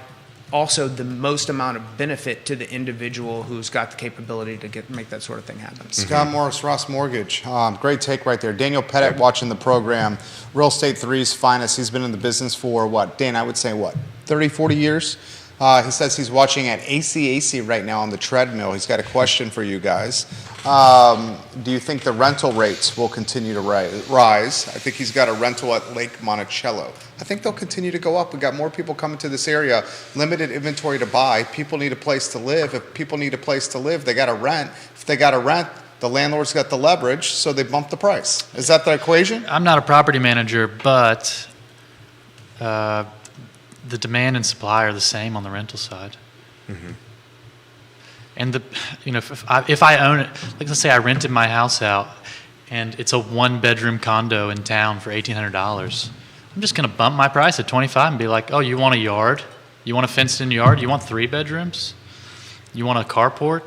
also the most amount of benefit to the individual who's got the capability to make that sort of thing happen. Scott Morris, Ross Mortgage. Great take right there. Daniel Pettit watching the program. Real Estate 3's finest. He's been in the business for Dan, I would say 30, 40 years. He says he's watching at ACAC right now on the treadmill. He's got a question for you guys. Do you think the rental rates will continue to rise? I think he's got a rental at Lake Monticello. I think they'll continue to go up. We've got more people coming to this area, limited inventory to buy. People need a place to live. If people need a place to live, they got to rent. If they got to rent, the landlord's got the leverage, so they bump the price. Is that the equation? I'm not a property manager, but the demand and supply are the same on the rental side. Mm-hmm. And if I own it, like let's say I rented my house out, and it's a one-bedroom condo in town for $1,800. I'm just going to bump my price at $25 and be like, oh, you want a yard? You want a fenced-in yard? You want 3 bedrooms? You want a carport?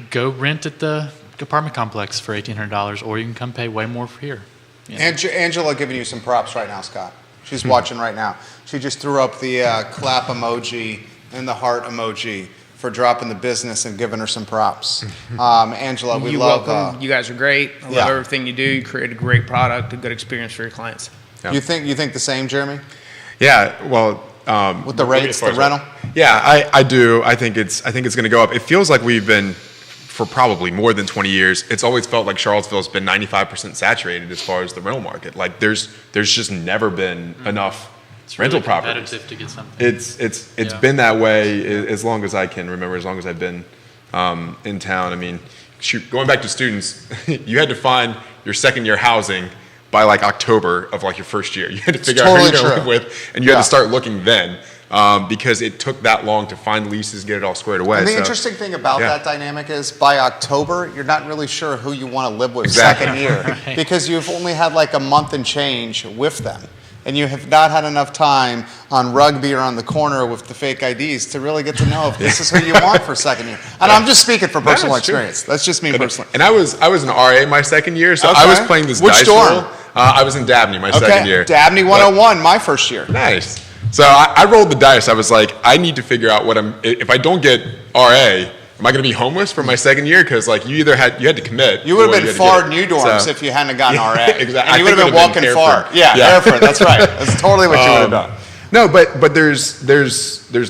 Go rent at the apartment complex for $1,800, or you can come pay way more for here. Angela giving you some props right now, Scott. She's watching right now. She just threw up the clap emoji and the heart emoji for dropping the business and giving her some props. Angela, we love... welcome. You guys are great. I love everything you do. You create a great product, a good experience for your clients. Yeah. You think the same, Jeremy? Yeah, well... with the rates, the rental? Yeah, I do. I think it's going to go up. It feels like we've been, for probably more than 20 years, it's always felt like Charlottesville's been 95% saturated as far as the rental market. Like there's just never been enough rental properties. It's really competitive to get something. It's been that way as long as I can remember, as long as I've been in town. I mean, shoot, going back to students, you had to find your second year housing by like October of like your first year. You had to figure out who you're going to live with, and you had to start looking then. Because it took that long to find leases, get it all squared away. And the interesting thing about that dynamic is by October, you're not really sure who you want to live with second year Right. because you've only had like a month and change with them. And you have not had enough time on rugby or on the corner with the fake IDs to really get to know if this is who you want for second year. And I'm just speaking for personal experience. That's just me personally. And I was an RA my second year, so I was playing this Which dice dorm? roll. I was in Dabney my second year. Dabney 101, my first year. Nice. So I rolled the dice. I was like, I need to figure out if I don't get RA, am I going to be homeless for my second year? Because like you had to commit. You would have been far new dorms if you hadn't gotten RA. Exactly. And you would have been walking far. Yeah, Hereford. That's right. That's totally what you would have done. No, but there's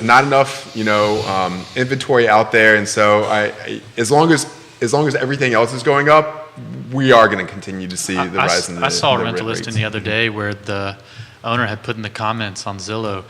not enough inventory out there, and so as long as everything else is going up, we are going to continue to see the rise in the. I saw a the rental rent listing rates. the other day where the owner had put in the comments on Zillow,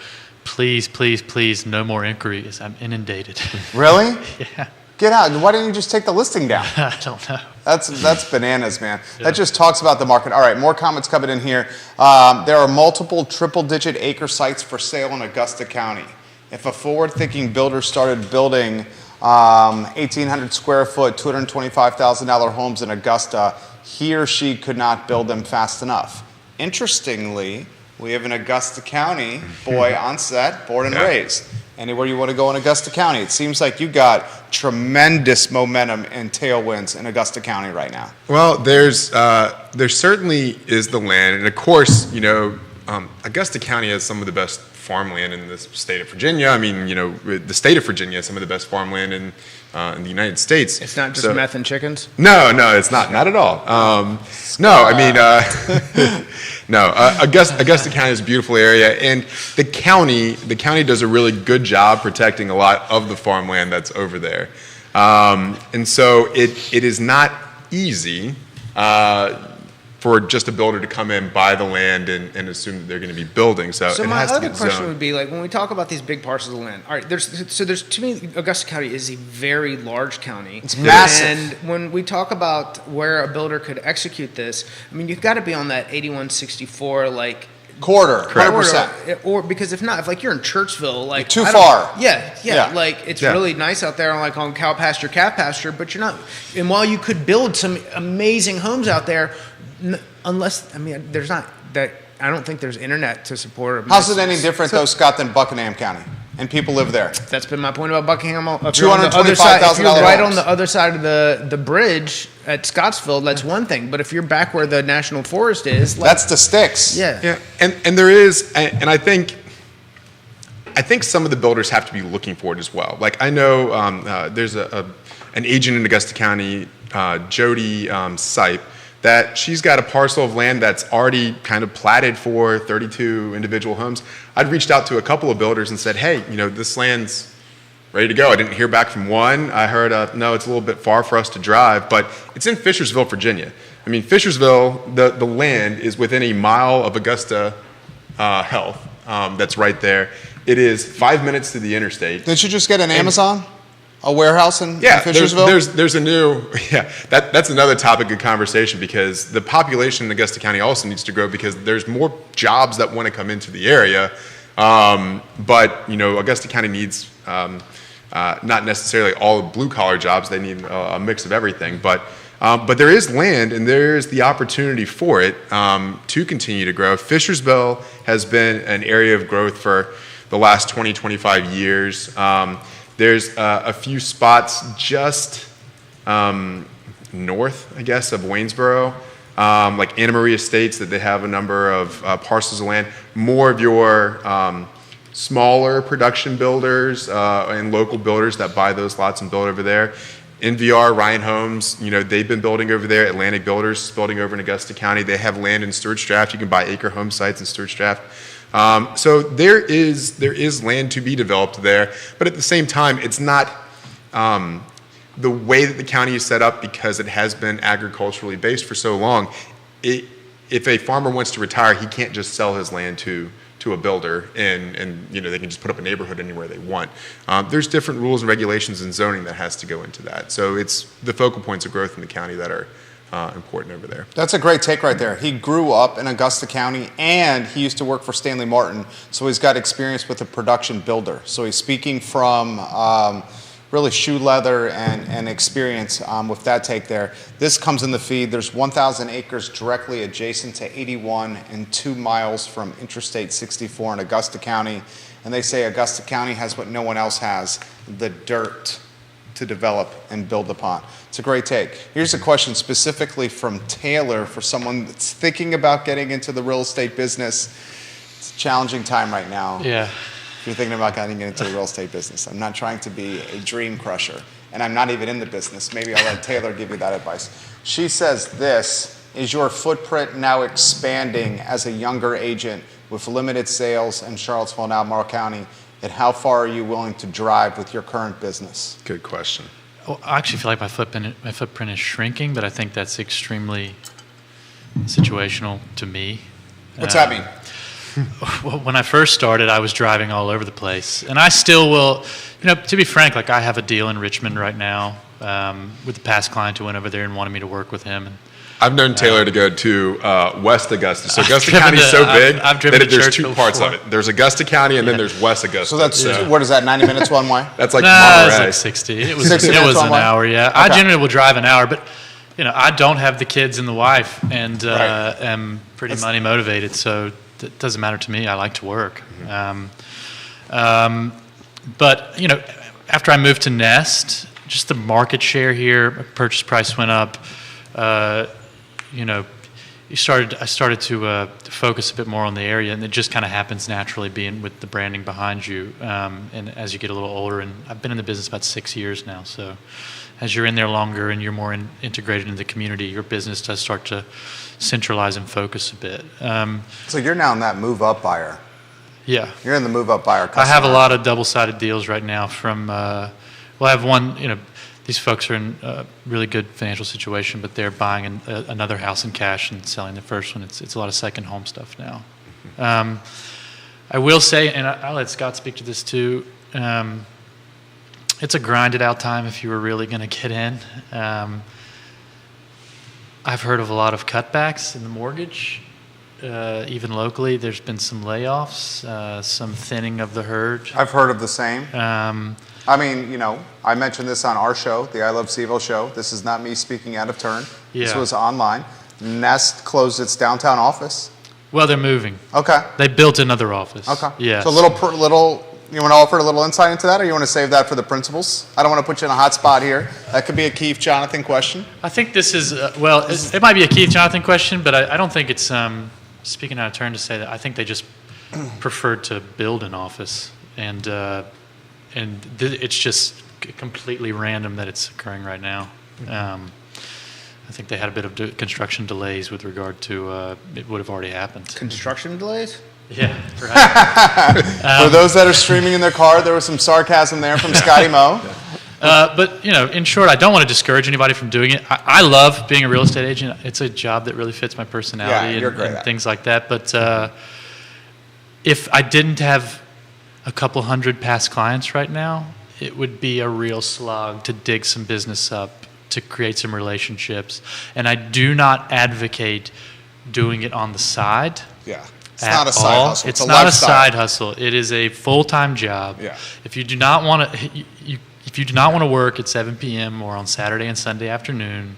please, please, please, no more inquiries. I'm inundated. Really? Yeah. Get out. Why didn't you just take the listing down? I don't know. That's bananas, man. Yeah. That just talks about the market. All right, more comments coming in here. There are multiple triple-digit acre sites for sale in Augusta County. If a forward-thinking builder started building 1,800 square foot, $225,000 homes in Augusta, he or she could not build them fast enough. Interestingly, we have an Augusta County boy on set, born and raised. Anywhere you want to go in Augusta County, it seems like you got tremendous momentum and tailwinds in Augusta County right now. Well, there certainly is the land, and of course, Augusta County has some of the best farmland in the state of Virginia. I mean, the state of Virginia has some of the best farmland in the United States. It's not just meth and chickens? No, it's not at all. Augusta County is a beautiful area, and the county does a really good job protecting a lot of the farmland that's over there. And so it is not easy for just a builder to come in, buy the land, and assume that they're going to be building. So it my has to other get question zoned. would be, like, when we talk about these big parcels of land, all right, there's to me, Augusta County is a very large county. It's massive. And when we talk about where a builder could execute this, I mean, you've got to be on that 8164, like, Quarter, 100%. or because if not, if like you're in Churchville, like Too I don't- far. Yeah, like it's Yeah. really nice out there on cow pasture, calf pasture, but you're not. And while you could build some amazing homes out there, unless there's not that. I don't think there's internet to support. How's it any different, though, Scott, than Buckingham County? And people live there. That's been my point about Buckingham. If you're on the other $225,000 side, if you're right homes. on the other side of the bridge at Scottsville, that's one thing. But if you're back where the National Forest is, like, That's the sticks. yeah. Yeah, and there is, and I think some of the builders have to be looking for it as well. Like I know there's an agent in Augusta County, Jody Sipe, that she's got a parcel of land that's already kind of platted for 32 individual homes. I'd reached out to a couple of builders and said, hey, this land's ready to go. I didn't hear back from one. I heard, no, it's a little bit far for us to drive, but it's in Fishersville, Virginia. I mean, Fishersville, the land is within a mile of Augusta Health. That's right there. It is 5 minutes to the interstate. Did you just get an Amazon? A warehouse in Fishersville? There's a new, that's another topic of conversation, because the population in Augusta County also needs to grow, because there's more jobs that want to come into the area. But Augusta County needs not necessarily all blue collar jobs. They need a mix of everything. But there is land, and there is the opportunity for it to continue to grow. Fishersville has been an area of growth for the last 20, 25 years. There's a few spots just north, I guess, of Waynesboro, like Anna Maria Estates, that they have a number of parcels of land. More of your smaller production builders and local builders that buy those lots and build over there. NVR, Ryan Homes, they've been building over there. Atlantic Builders is building over in Augusta County. They have land in Stuarts Draft. You can buy acre home sites in Stuarts Draft. So there is land to be developed there, but at the same time, it's not the way that the county is set up, because it has been agriculturally based for so long. If a farmer wants to retire, he can't just sell his land to a builder and they can just put up a neighborhood anywhere they want. There's different rules and regulations and zoning that has to go into that. So it's the focal points of growth in the county that are important over there. That's a great take right there. He grew up in Augusta County, and he used to work for Stanley Martin, so he's got experience with a production builder. So he's speaking from really shoe leather and experience with that take there. This comes in the feed. There's 1,000 acres directly adjacent to 81 and 2 miles from Interstate 64 in Augusta County, and they say Augusta County has what no one else has, the dirt to develop and build upon. It's a great take. Here's a question specifically from Taylor for someone that's thinking about getting into the real estate business. It's a challenging time right now. Yeah. If you're thinking about getting into the real estate business. I'm not trying to be a dream crusher, and I'm not even in the business. Maybe I'll let Taylor give you that advice. She says this: is your footprint now expanding as a younger agent with limited sales in Charlottesville and Albemarle County? And how far are you willing to drive with your current business? Good question. Well, I actually feel like my footprint is shrinking, but I think that's extremely situational to me. What's that mean? Well, when I first started, I was driving all over the place, and I still will. To be frank, like I have a deal in Richmond right now with a past client who went over there and wanted me to work with him. And I've known Taylor to go to West Augusta. So Augusta County is so big that there's two parts of it. There's Augusta County, and then there's West Augusta. So that's, what is that, 90 minutes one way? That's like It's Monterey. like 60. It was 60 it minutes was one an way? hour, yeah. Okay. I generally will drive an hour, but I don't have the kids and the wife, and Right. am pretty money motivated, so it doesn't matter to me. I like to work. But after I moved to Nest, just the market share here, purchase price went up. I started to focus a bit more on the area, and it just kind of happens naturally, being with the branding behind you. And as you get a little older, and I've been in the business about 6 years now, so as you're in there longer and you're more integrated in the community, your business does start to centralize and focus a bit. So you're now in that move-up buyer. Yeah. You're in the move-up buyer customer. I have a lot of double-sided deals right now from, I have one, these folks are in a really good financial situation, but they're buying another house in cash and selling the first one. It's a lot of second home stuff now. I will say, and I'll let Scott speak to this too, it's a grinded out time if you were really going to get in. I've heard of a lot of cutbacks in the mortgage. Even locally, there's been some layoffs, some thinning of the herd. I've heard of the same. I mean, I mentioned this on our show, the I Love CVille show. This is not me speaking out of turn. This Yeah. was online. Nest closed its downtown office. Well, they're moving. Okay. They built another office. Okay. Yeah. So you want to offer a little insight into that, or you want to save that for the principals? I don't want to put you in a hot spot here. That could be a Keith Jonathan question. I think this is, it might be a Keith Jonathan question, but I don't think it's, speaking out of turn to say that, I think they just preferred to build an office, and it's just completely random that it's occurring right now. I think they had a bit of construction delays with regard to it would have already happened. Construction delays? Yeah, right. For those that are streaming in their car, there was some sarcasm there from Scotty Moe. But in short, I don't want to discourage anybody from doing it. I love being a real estate agent. It's a job that really fits my personality you're great and at it. things like that. But if I didn't have a couple hundred past clients right now, it would be a real slog to dig some business up, to create some relationships. And I do not advocate doing it on the side. Yeah. It's At not a side all. hustle. It's a not lifestyle. a side hustle. It is a full-time job. Yeah. If you do not want to, if you do not want to work at 7 p.m. or on Saturday and Sunday afternoon,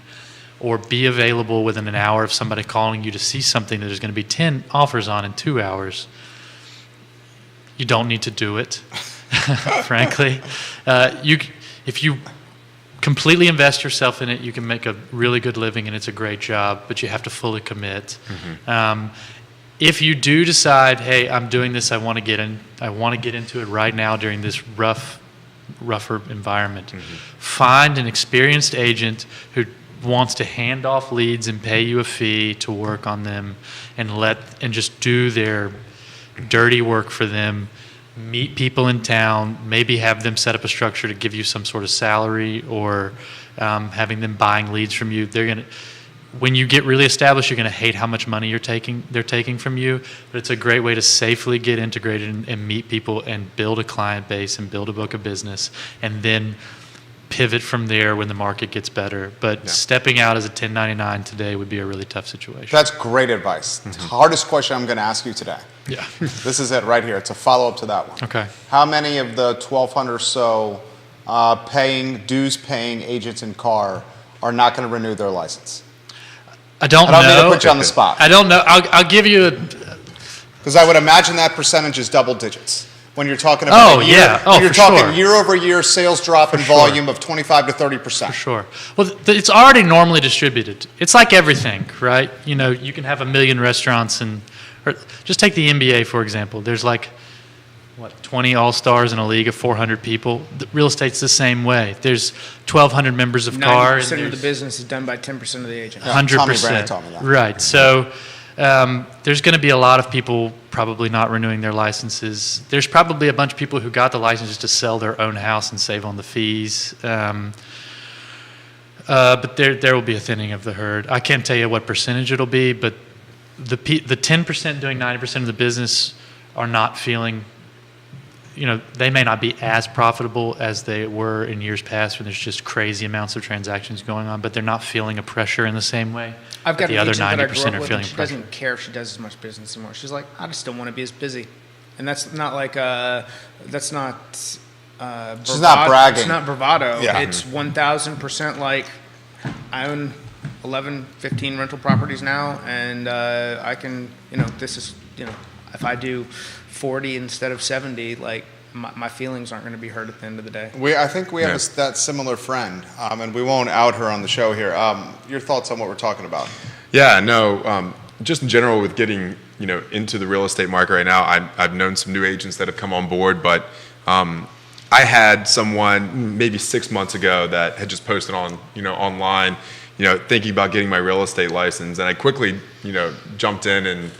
or be available within an hour of somebody calling you to see something that there's going to be 10 offers on in 2 hours, you don't need to do it. Frankly, if you completely invest yourself in it, you can make a really good living, and it's a great job. But you have to fully commit. If you do decide, hey, I'm doing this, I want to get into it right now during this rougher environment, find an experienced agent who wants to hand off leads and pay you a fee to work on them, and just do their dirty work for them. Meet people in town, maybe have them set up a structure to give you some sort of salary, or having them buying leads from you. When you get really established, you're going to hate how much money they're taking from you, but it's a great way to safely get integrated and meet people and build a client base and build a book of business, and then pivot from there when the market gets better. But stepping out as a 1099 today would be a really tough situation. That's great advice. Hardest question I'm going to ask you today. Yeah. This is it right here. It's a follow-up to that one. Okay. How many of the 1,200 or so dues-paying agents in car are not going to renew their license? I don't I don't know. mean to put you on the spot. I don't know. I'll give you Because I would imagine that percentage is double digits. When you're talking about Oh, yeah. Oh, when you're for talking sure. year-over-year sales drop in sure. volume of 25 to 30%. For sure. Well, it's already normally distributed. It's like everything, right? You can have 1 million restaurants, or just take the NBA, for example. There's 20 all-stars in a league of 400 people. The real estate's the same way. There's 1,200 members of CAR. 90% of the business is done by 10% of the agent. Yeah, Tommy 100%. Brandon told me that. Right. So there's going to be a lot of people probably not renewing their licenses. There's probably a bunch of people who got the licenses to sell their own house and save on the fees. But there will be a thinning of the herd. I can't tell you what percentage it'll be, but the 10% doing 90% of the business are not feeling, they may not be as profitable as they were in years past when there's just crazy amounts of transactions going on, but they're not feeling a pressure in the same way. I've got the an other agent that I 90% grew are up with, feeling and she pressure. doesn't care if she does as much business anymore. She's like, I just don't want to be as busy. And that's not that's not bravado. She's not bragging. It's not bravado. Yeah. It's 1,000% like, I own 11, 15 rental properties now, and I can, this is, if I do 40 instead of 70, my feelings aren't going to be hurt at the end of the day. I think we have that similar friend, and we won't out her on the show here. Your thoughts on what we're talking about? Yeah, no, just in general with getting, into the real estate market right now, I've known some new agents that have come on board, but I had someone maybe 6 months ago that had just posted on, online, thinking about getting my real estate license, and I quickly, jumped in and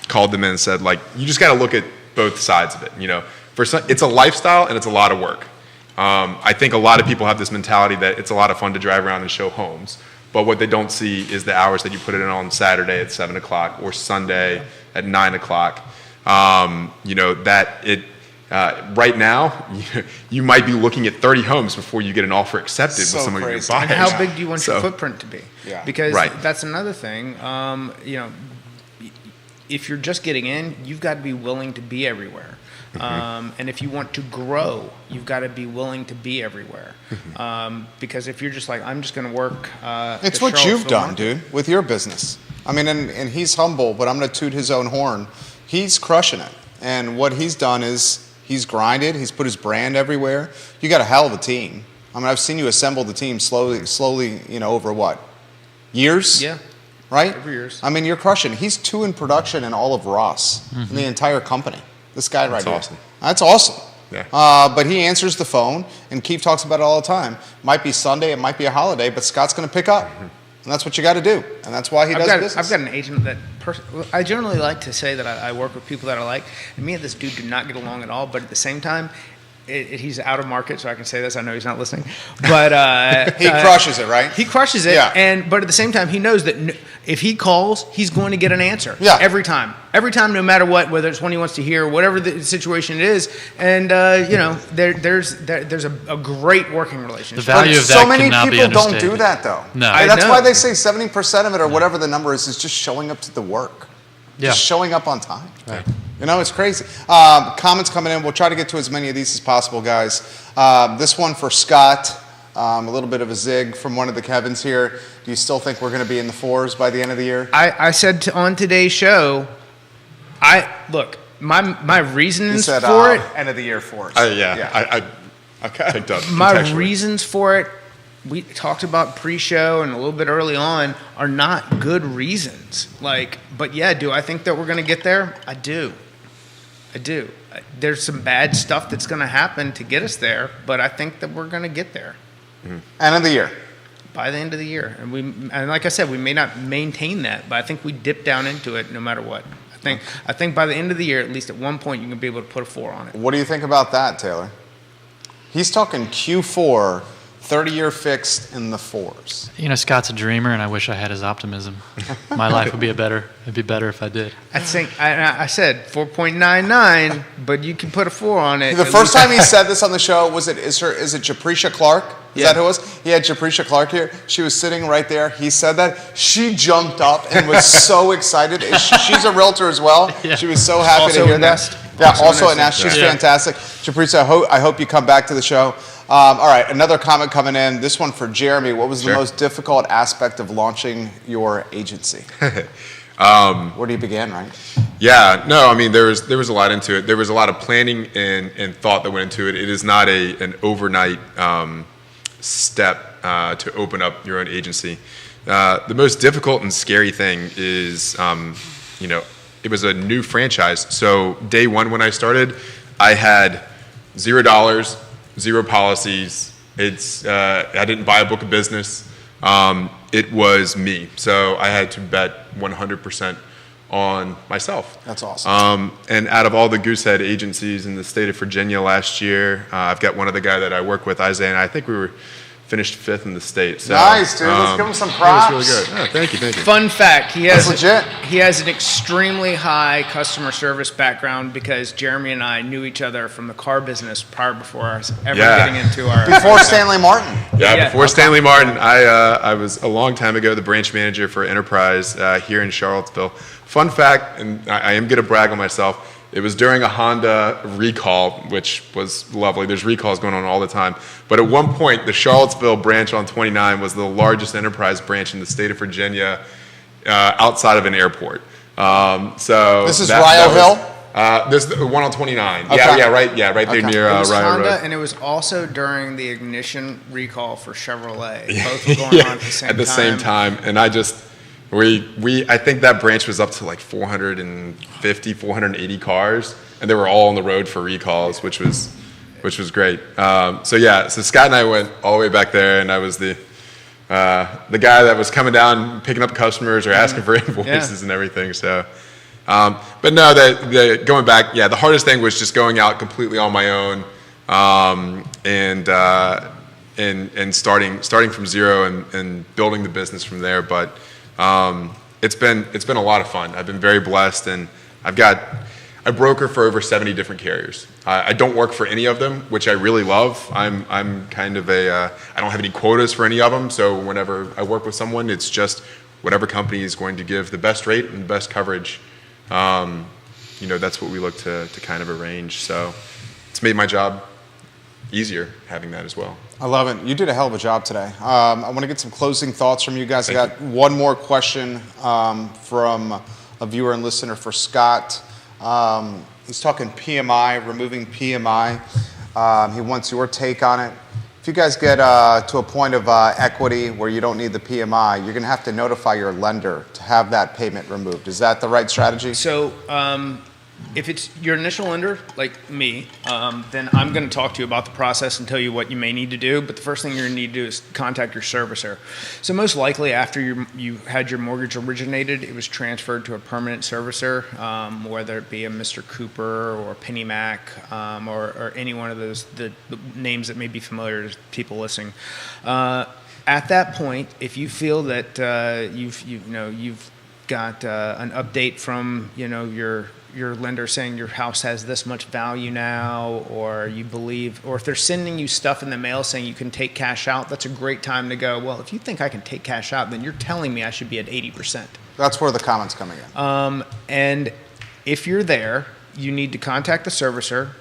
called them in and said, you just got to look at both sides of it. For some, it's a lifestyle and it's a lot of work. I think a lot of people have this mentality that it's a lot of fun to drive around and show homes, but what they don't see is the hours that you put in on Saturday at 7 o'clock or Sunday at 9 o'clock. Right now, you might be looking at 30 homes before you get an offer accepted So with some of your crazy. buyers. And how big do you want your So- footprint to be? Yeah. Because Right. that's another thing. If you're just getting in, you've got to be willing to be everywhere. And if you want to grow, you've got to be willing to be everywhere. Because if you're just like, I'm just going to work. It's the what you've Charlottesville done, market. dude, with your business. I mean, and he's humble, but I'm going to toot his own horn. He's crushing it. And what he's done is he's grinded. He's put his brand everywhere. You got a hell of a team. I mean, I've seen you assemble the team slowly, over what? Years? Yeah. Right? Over years. I mean, you're crushing. He's 2 in production in all of Ross, in the entire company. This guy right here. awesome. That's awesome. Yeah. But he answers the phone, and Keith talks about it all the time. Might be Sunday, it might be a holiday, but Scott's going to pick up. And that's what you got to do. And that's why he does business. I've got an agent that I generally like to say that I work with people that I like. And me and this dude do not get along at all. But at the same time, he's out of market, so I can say this. I know he's not listening. But he crushes it, right? He crushes it. Yeah. But at the same time, he knows that if he calls, he's going to get an answer. Yeah. Every time, no matter what, whether it's when he wants to hear, whatever the situation it is. And there's a great working relationship. The value of that so many cannot be people don't understated. do that, though. No. And that's I why know. they say 70% of it, or whatever the number is just showing up to the work. Yeah. Just showing up on time. Right. It's crazy. Comments coming in. We'll try to get to as many of these as possible, guys. This one for Scott. A little bit of a zig from one of the Kevins here. Do you still think we're going to be in the 4s by the end of the year? I said on today's show, my reasons You said for it. end of the year 4s. I picked up My contextually. reasons for it, we talked about pre-show and a little bit early on, are not good reasons. But yeah, do I think that we're going to get there? I do. There's some bad stuff that's going to happen to get us there, but I think that we're going to get there End of the year. by the end of the year. And like I said, we may not maintain that, but I think we dip down into it no matter what. I think by the end of the year, at least at one point, you can be able to put a 4 on it. What do you think about that, Taylor? He's talking Q4, 30-year fixed in the 4s. Scott's a dreamer, and I wish I had his optimism. My life would be it'd be better if I did. I think I said 4.99, but you can put a 4 on it. The first time he said this on the show, is it Japrecia Clark? Is that who it was? He had Japrecia Clark here. She was sitting right there. He said that. She jumped up and was so excited. She's a realtor as well. Yeah. She was so happy Also to hear in that. Nest. Yeah, also in at Nest. Nest. She's Yeah. fantastic. Japrecia, I hope you come back to the show. All right, another comment coming in. This one for Jeremy. What was the Sure. most difficult aspect of launching your agency? Where do you begin, right? Yeah, no, I mean there was a lot into it. There was a lot of planning and thought that went into it. It is not an overnight step to open up your own agency. The most difficult and scary thing is, it was a new franchise. So day one when I started, I had $0, 0 policies. I didn't buy a book of business. It was me. So I had to bet 100% on myself. That's awesome. And out of all the Goosehead agencies in the state of Virginia last year, I've got one other guy that I work with, Isaiah, and I think we were finished 5th in the state. So, Nice, dude. Let's give him some It props. was really good. Yeah, thank you. Fun fact: That's legit. He has an extremely high customer service background because Jeremy and I knew each other from the car business before us ever Yeah. getting into our. Before Stanley Martin. Yeah, Yeah. before Stanley Martin, I was a long time ago the branch manager for Enterprise here in Charlottesville. Fun fact, and I am going to brag on myself, it was during a Honda recall, which was lovely. There's recalls going on all the time. But at one point, the Charlottesville branch on 29 was the largest Enterprise branch in the state of Virginia outside of an airport. So This is that Rio was- Hill? This is the one on 29. Okay. Yeah, right there Okay. near It was Rio Honda, Road. and it was also during the ignition recall for Chevrolet. Both were going on at the same time. And I just, I think that branch was up to like 450, 480 cars, and they were all on the road for recalls, which was great. So Scott and I went all the way back there, and I was the guy that was coming down, picking up customers or asking for invoices and everything. So, but no, going back, the hardest thing was just going out completely on my own, and starting from zero and building the business from there. But it's been a lot of fun. I've been very blessed, and I've got a broker for over 70 different carriers. I don't work for any of them, which I really love. I'm kind of I don't have any quotas for any of them, so whenever I work with someone, it's just whatever company is going to give the best rate and the best coverage. That's what we look to kind of arrange. So it's made my job easier having that as well. I love it. You did a hell of a job today. I want to get some closing thoughts from you guys. I got one more question from a viewer and listener for Scott. He's talking PMI, removing PMI. He wants your take on it. If you guys get to a point of equity where you don't need the PMI, you're going to have to notify your lender to have that payment removed. Is that the right strategy? So if it's your initial lender, like me, then I'm going to talk to you about the process and tell you what you may need to do. But the first thing you're going to need to do is contact your servicer. So most likely after you had your mortgage originated, it was transferred to a permanent servicer, whether it be a Mr. Cooper or PennyMac or any one of those the names that may be familiar to people listening. At that point, if you feel that you've got an update from your lender saying your house has this much value now, or you believe, or if they're sending you stuff in the mail saying you can take cash out, that's a great time to go, well, if you think I can take cash out, then you're telling me I should be at 80%. That's where the comment's coming in. And if you're there, you need to contact the servicer.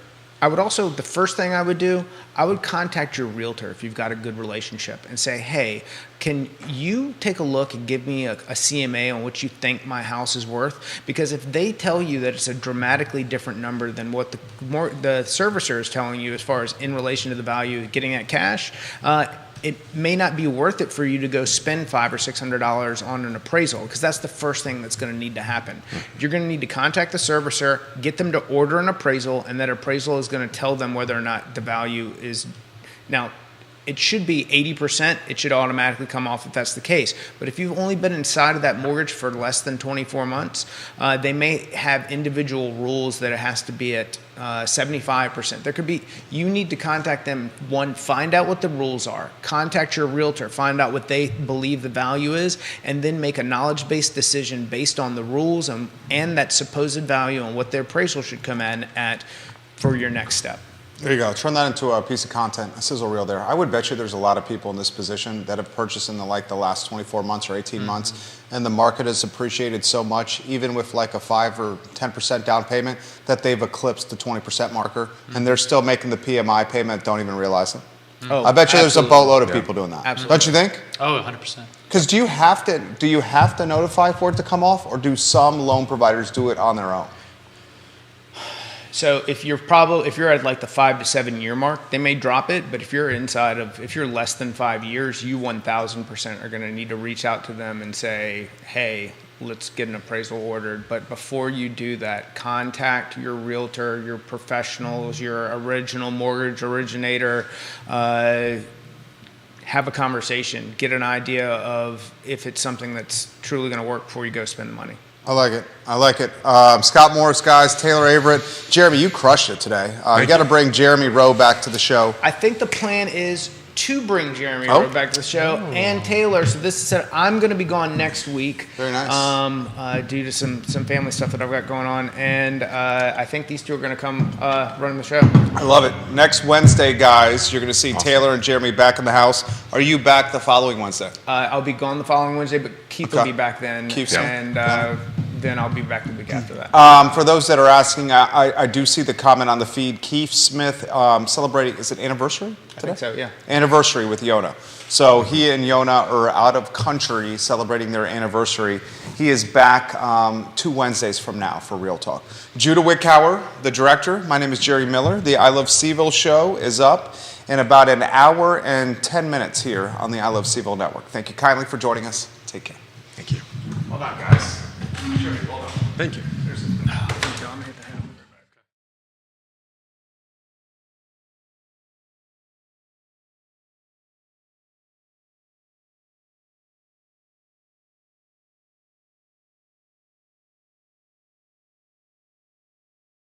I would also, the first thing I would do, I would contact your realtor if you've got a good relationship and say, hey, can you take a look and give me a CMA on what you think my house is worth? Because if they tell you that it's a dramatically different number than what the servicer is telling you as far as in relation to the value of getting that cash, it may not be worth it for you to go spend $500 or $600 on an appraisal, because that's the first thing that's going to need to happen. You're going to need to contact the servicer, get them to order an appraisal, and that appraisal is going to tell them whether or not the value is. Now, it should be 80%. It should automatically come off if that's the case. But if you've only been inside of that mortgage for less than 24 months, they may have individual rules that it has to be at 75%. There could be, you need to contact them, one, find out what the rules are, contact your realtor, find out what they believe the value is, and then make a knowledge-based decision based on the rules and that supposed value and what their appraisal should come in at for your next step. There you go. Turn that into a piece of content, a sizzle reel there. I would bet you there's a lot of people in this position that have purchased in the last 24 months or 18 months, and the market has appreciated so much, even with like a 5 or 10% down payment, that they've eclipsed the 20% marker, and they're still making the PMI payment, don't even realize it. Oh, I bet you there's a absolutely. boatload of people doing that. Absolutely. Don't you think? Oh, 100%. Because do you have to notify for it to come off, or do some loan providers do it on their own? So if you're at like the 5 to 7 year mark, they may drop it. But if you're less than 5 years, you 1,000% are going to need to reach out to them and say, hey, let's get an appraisal ordered. But before you do that, contact your realtor, your professionals, your original mortgage originator. Have a conversation, get an idea of if it's something that's truly going to work before you go spend the money. I like it. I like it. Scott Morris, guys, Taylor Averett. Jeremy, you crushed it today. You got to bring Jeremy Rowe back to the show. I think the plan is to bring Jeremy Rowe back to the show and Taylor. So this is I'm going to be gone next week. Very nice. Due to some family stuff that I've got going on, and I think these two are going to come running the show. I love it. Next Wednesday, guys, you're going to see Taylor and Jeremy back in the house. Are you back the following Wednesday? I'll be gone the following Wednesday, but Keith will be back then. Keith's and then I'll be back the week after that. For those that are asking, I do see the comment on the feed. Keith Smith celebrating, is it anniversary today? I think so, yeah. Anniversary with Yona. So he and Yona are out of country celebrating their anniversary. He is back 2 Wednesdays from now for Real Talk. Judah Wickhauer, the director. My name is Jerry Miller. The I Love Seville show is up in about an hour and 10 minutes here on the I Love Seville Network. Thank you kindly for joining us. Take care. Thank you. Hold on, guys. Thank you.